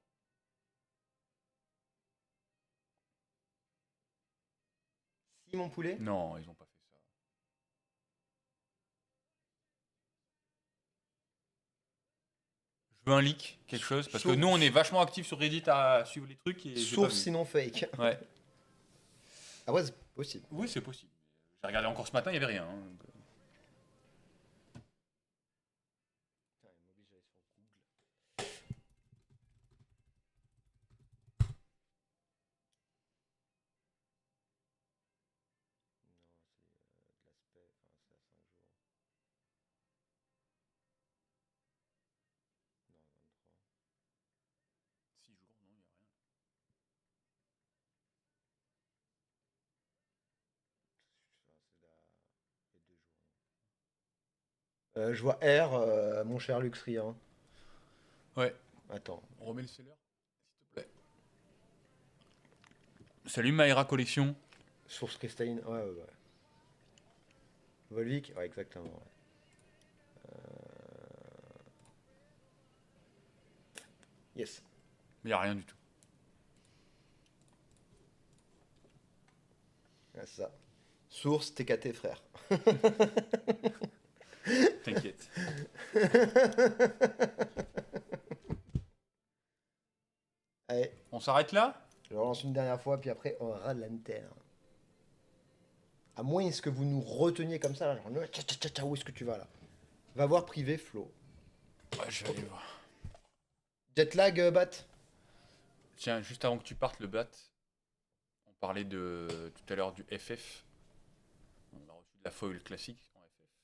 Si mon poulet? Non, ils ont pas fait ça. Je veux un leak, quelque chose, parce que Sauf- nous, on est vachement actifs sur Reddit à suivre les trucs et j'ai pas Sauf vu. sinon fake. Ouais. Ah ouais, c'est possible. Oui, c'est possible. J'ai regardé encore ce matin, il n'y avait rien. Hein. Six jours, non, il n'y a rien. Je vois R, mon cher Luxri. Hein. Ouais. Attends. On remet le seller, s'il te plaît. Salut Maïra Collection. Source cristalline. Ouais, ouais, ouais. Volvic. Ouais, exactement. Ouais. Yes. Mais il n'y a rien du tout. Ouais, c'est ça. Source TKT, frère. T'inquiète. Allez, On s'arrête là? je relance une dernière fois, puis après, on aura de l'antenne. À moins est-ce que vous nous reteniez comme ça, là, genre, tcha, tcha, tcha, tcha, où est-ce que tu vas, là? Va voir privé, Flo. Ouais, je vais aller voir. Jetlag, Bat. Tiens, juste avant que tu partes, le bat, on parlait de tout à l'heure du FF. On a reçu de la foil classique en FF.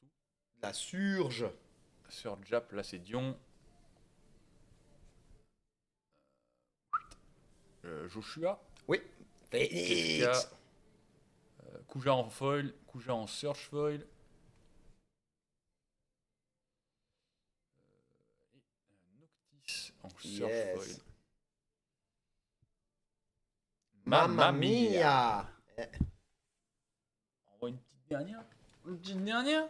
Mais surtout, La surge. sur Jap, là c'est Dion. Joshua. Oui. Qu'est-ce qu'il y a Phoenix. Kuja en foil, Kuja en search foil. Noctis en search Yes. foil. Mamma mia. On voit une petite dernière. Une petite dernière.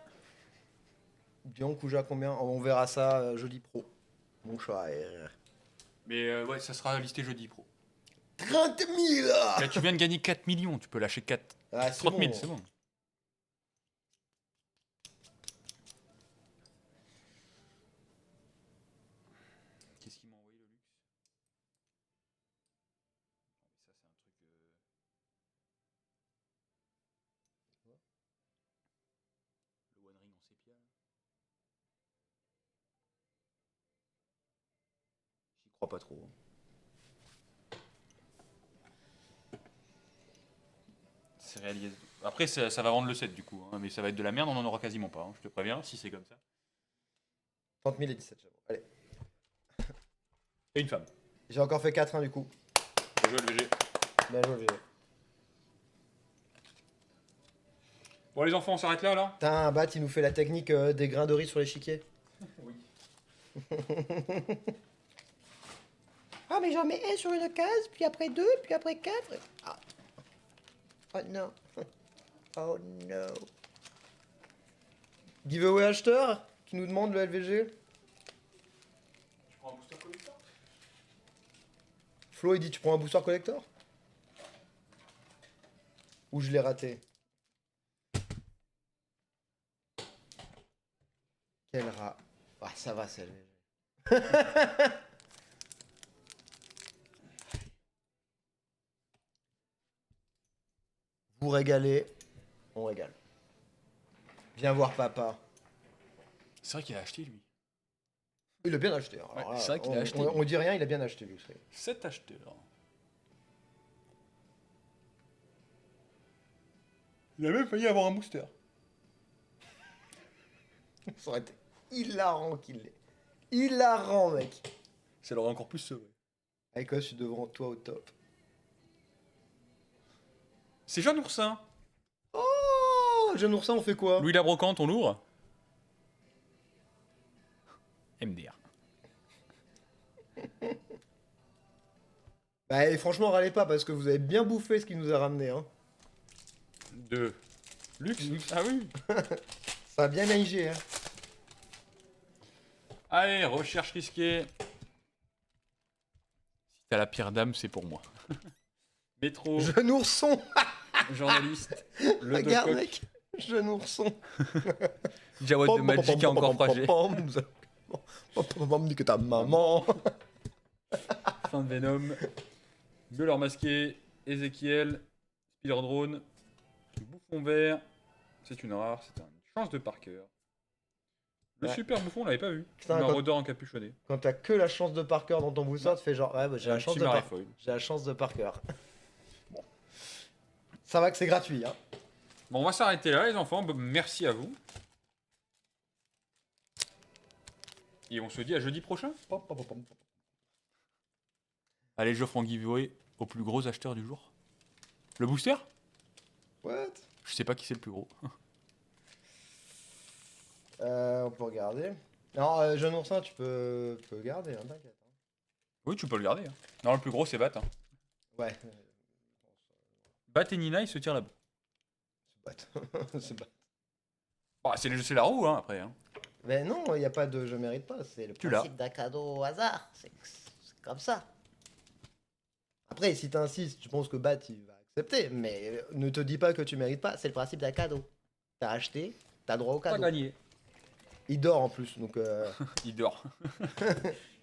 Dion Kouja combien? On verra ça jeudi pro. Mon chat. Mais ouais, ça sera listé jeudi pro. 30 000. Là, tu viens de gagner 4 millions, tu peux lâcher 4. Ah, c'est 30 000, bon. c'est bon. Qu'est-ce qu'il m'a envoyé le luxe? Ça, c'est un truc. Le One Ring en sépia. J'y crois pas trop. C'est réalisé. Après, ça va vendre le 7 du coup. Hein, mais ça va être de la merde, on en aura quasiment pas. Hein, je te préviens, si c'est comme ça. 30 000 et 17 j'avoue. Allez. Et une femme. J'ai encore fait 4 du coup. Bien joué le VG. Bien joué, GG. Bon, les enfants, on s'arrête là, là. Putain, Bat, il nous fait la technique des grains de riz sur l'échiquier. Oui. Ah, mais j'en mets un sur une case, puis après 2, puis après 4. Ah, Oh non. Oh no. Giveaway acheteur qui nous demande le LVG. Tu prends un booster collector? Flo, il dit tu prends un booster collector? Ou je l'ai raté? Quel rat. Ah, ça va, c'est LVG. Vous régalez, on régale. Viens voir papa. C'est vrai qu'il a acheté lui. Il a bien acheté. Alors Ouais, là, c'est vrai qu'il a acheté. On dit rien, il a bien acheté, lui. 7 acheteurs. Il a même failli avoir un booster. Ça aurait été hilarant qu'il l'ait. Hilarant, mec. Ça l'aurait encore plus sauvé. Avec quoi, je suis devant toi au top. C'est Jeanne Oursin. Oh, jeune oursin, on fait quoi? Louis la Brocante, on l'ouvre. MDR. Bah, et franchement, râlez pas parce que vous avez bien bouffé ce qu'il nous a ramené. Hein. De luxe. Ah oui. Ça a bien naigé. Hein. Allez, recherche risquée. Si t'as la pierre d'âme, c'est pour moi. Métro, Jeune ourson. journaliste, le Regarde, Docoq, mec. Jeune ourson. Jawad de Magic encore fragile. Nique ta maman. Fin de Venom, Gueuleur masqué, Ezekiel, Spider Drone, Bouffon vert, c'est une rare, c'est une chance de Parker. Le Ouais. super bouffon, on l'avait pas vu. Putain, Un quand- rôdeur encapuchonné. Quand t'as que la chance de Parker dans ton booster, tu fais genre, ouais, bah, j'ai la chance de Parker. Maréfoil. J'ai la chance de Parker. Bon. Ça va que c'est gratuit, hein. Bon, on va s'arrêter là, les enfants. Merci à vous. Et on se dit à jeudi prochain. Allez, j'offre en giveaway au plus gros acheteur du jour. Le booster? What? Je sais pas qui c'est le plus gros. On peut regarder. Non, jeune oursin, tu peux garder, hein, t'inquiète. Hein. Oui, tu peux le garder. Hein. Non, le plus gros, c'est Bat. Hein. Ouais. Bat et Nina, ils se tirent la boue. C'est bête. C'est bête. Bah, c'est la roue, hein, après. Hein. Mais non, il n'y a pas de je mérite pas, c'est le Tu l'as. principe d'un cadeau au hasard. C'est comme ça. Après, si t'insistes, je pense que Bat il va accepter, mais ne te dis pas que tu mérites pas, c'est le principe d'un cadeau. T'as acheté, t'as droit au T'as cadeau. gagné. Il dort en plus, donc Il dort.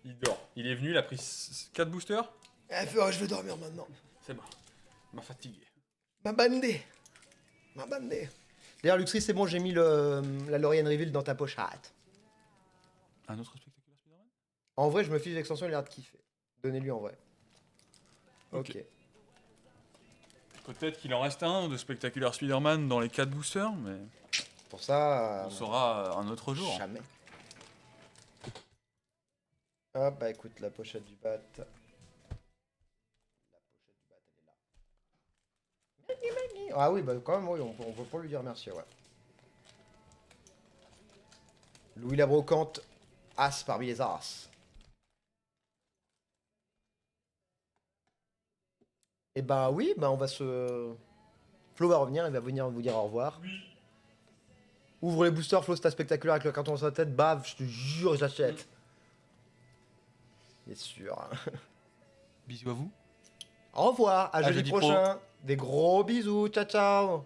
Il dort. Il est venu, il a pris 4 boosters. Elle fait, oh, je vais dormir maintenant. C'est bon. Il m'a fatigué. Ma bandée. Ma bandée. D'ailleurs, Luxry, c'est bon, j'ai mis la Lorian Reveal dans ta pochette. Un autre spectaculaire Spider-Man? En vrai, je me fiche l'extension, il a l'air de kiffer. Donnez-lui en vrai. Ok. Ok. Peut-être qu'il en reste un de spectaculaire Spider-Man dans les 4 boosters, mais Pour ça, on saura un autre jour. jamais. Hop, bah écoute, la pochette du bat. La pochette du bat, elle est là. Ah oui, bah quand même, oui, on peut pas lui dire merci, ouais. Louis la Brocante, as parmi les as. Et bah oui, bah on va se... Flo va revenir, il va venir vous dire au revoir. Ouvre les boosters, Flo, c'est spectaculaire avec le carton sur sa tête, bave, je te jure, j'achète. Bien sûr. Bisous à vous. Au revoir, à jeudi jeudi pro. prochain. Des gros bisous, ciao ciao.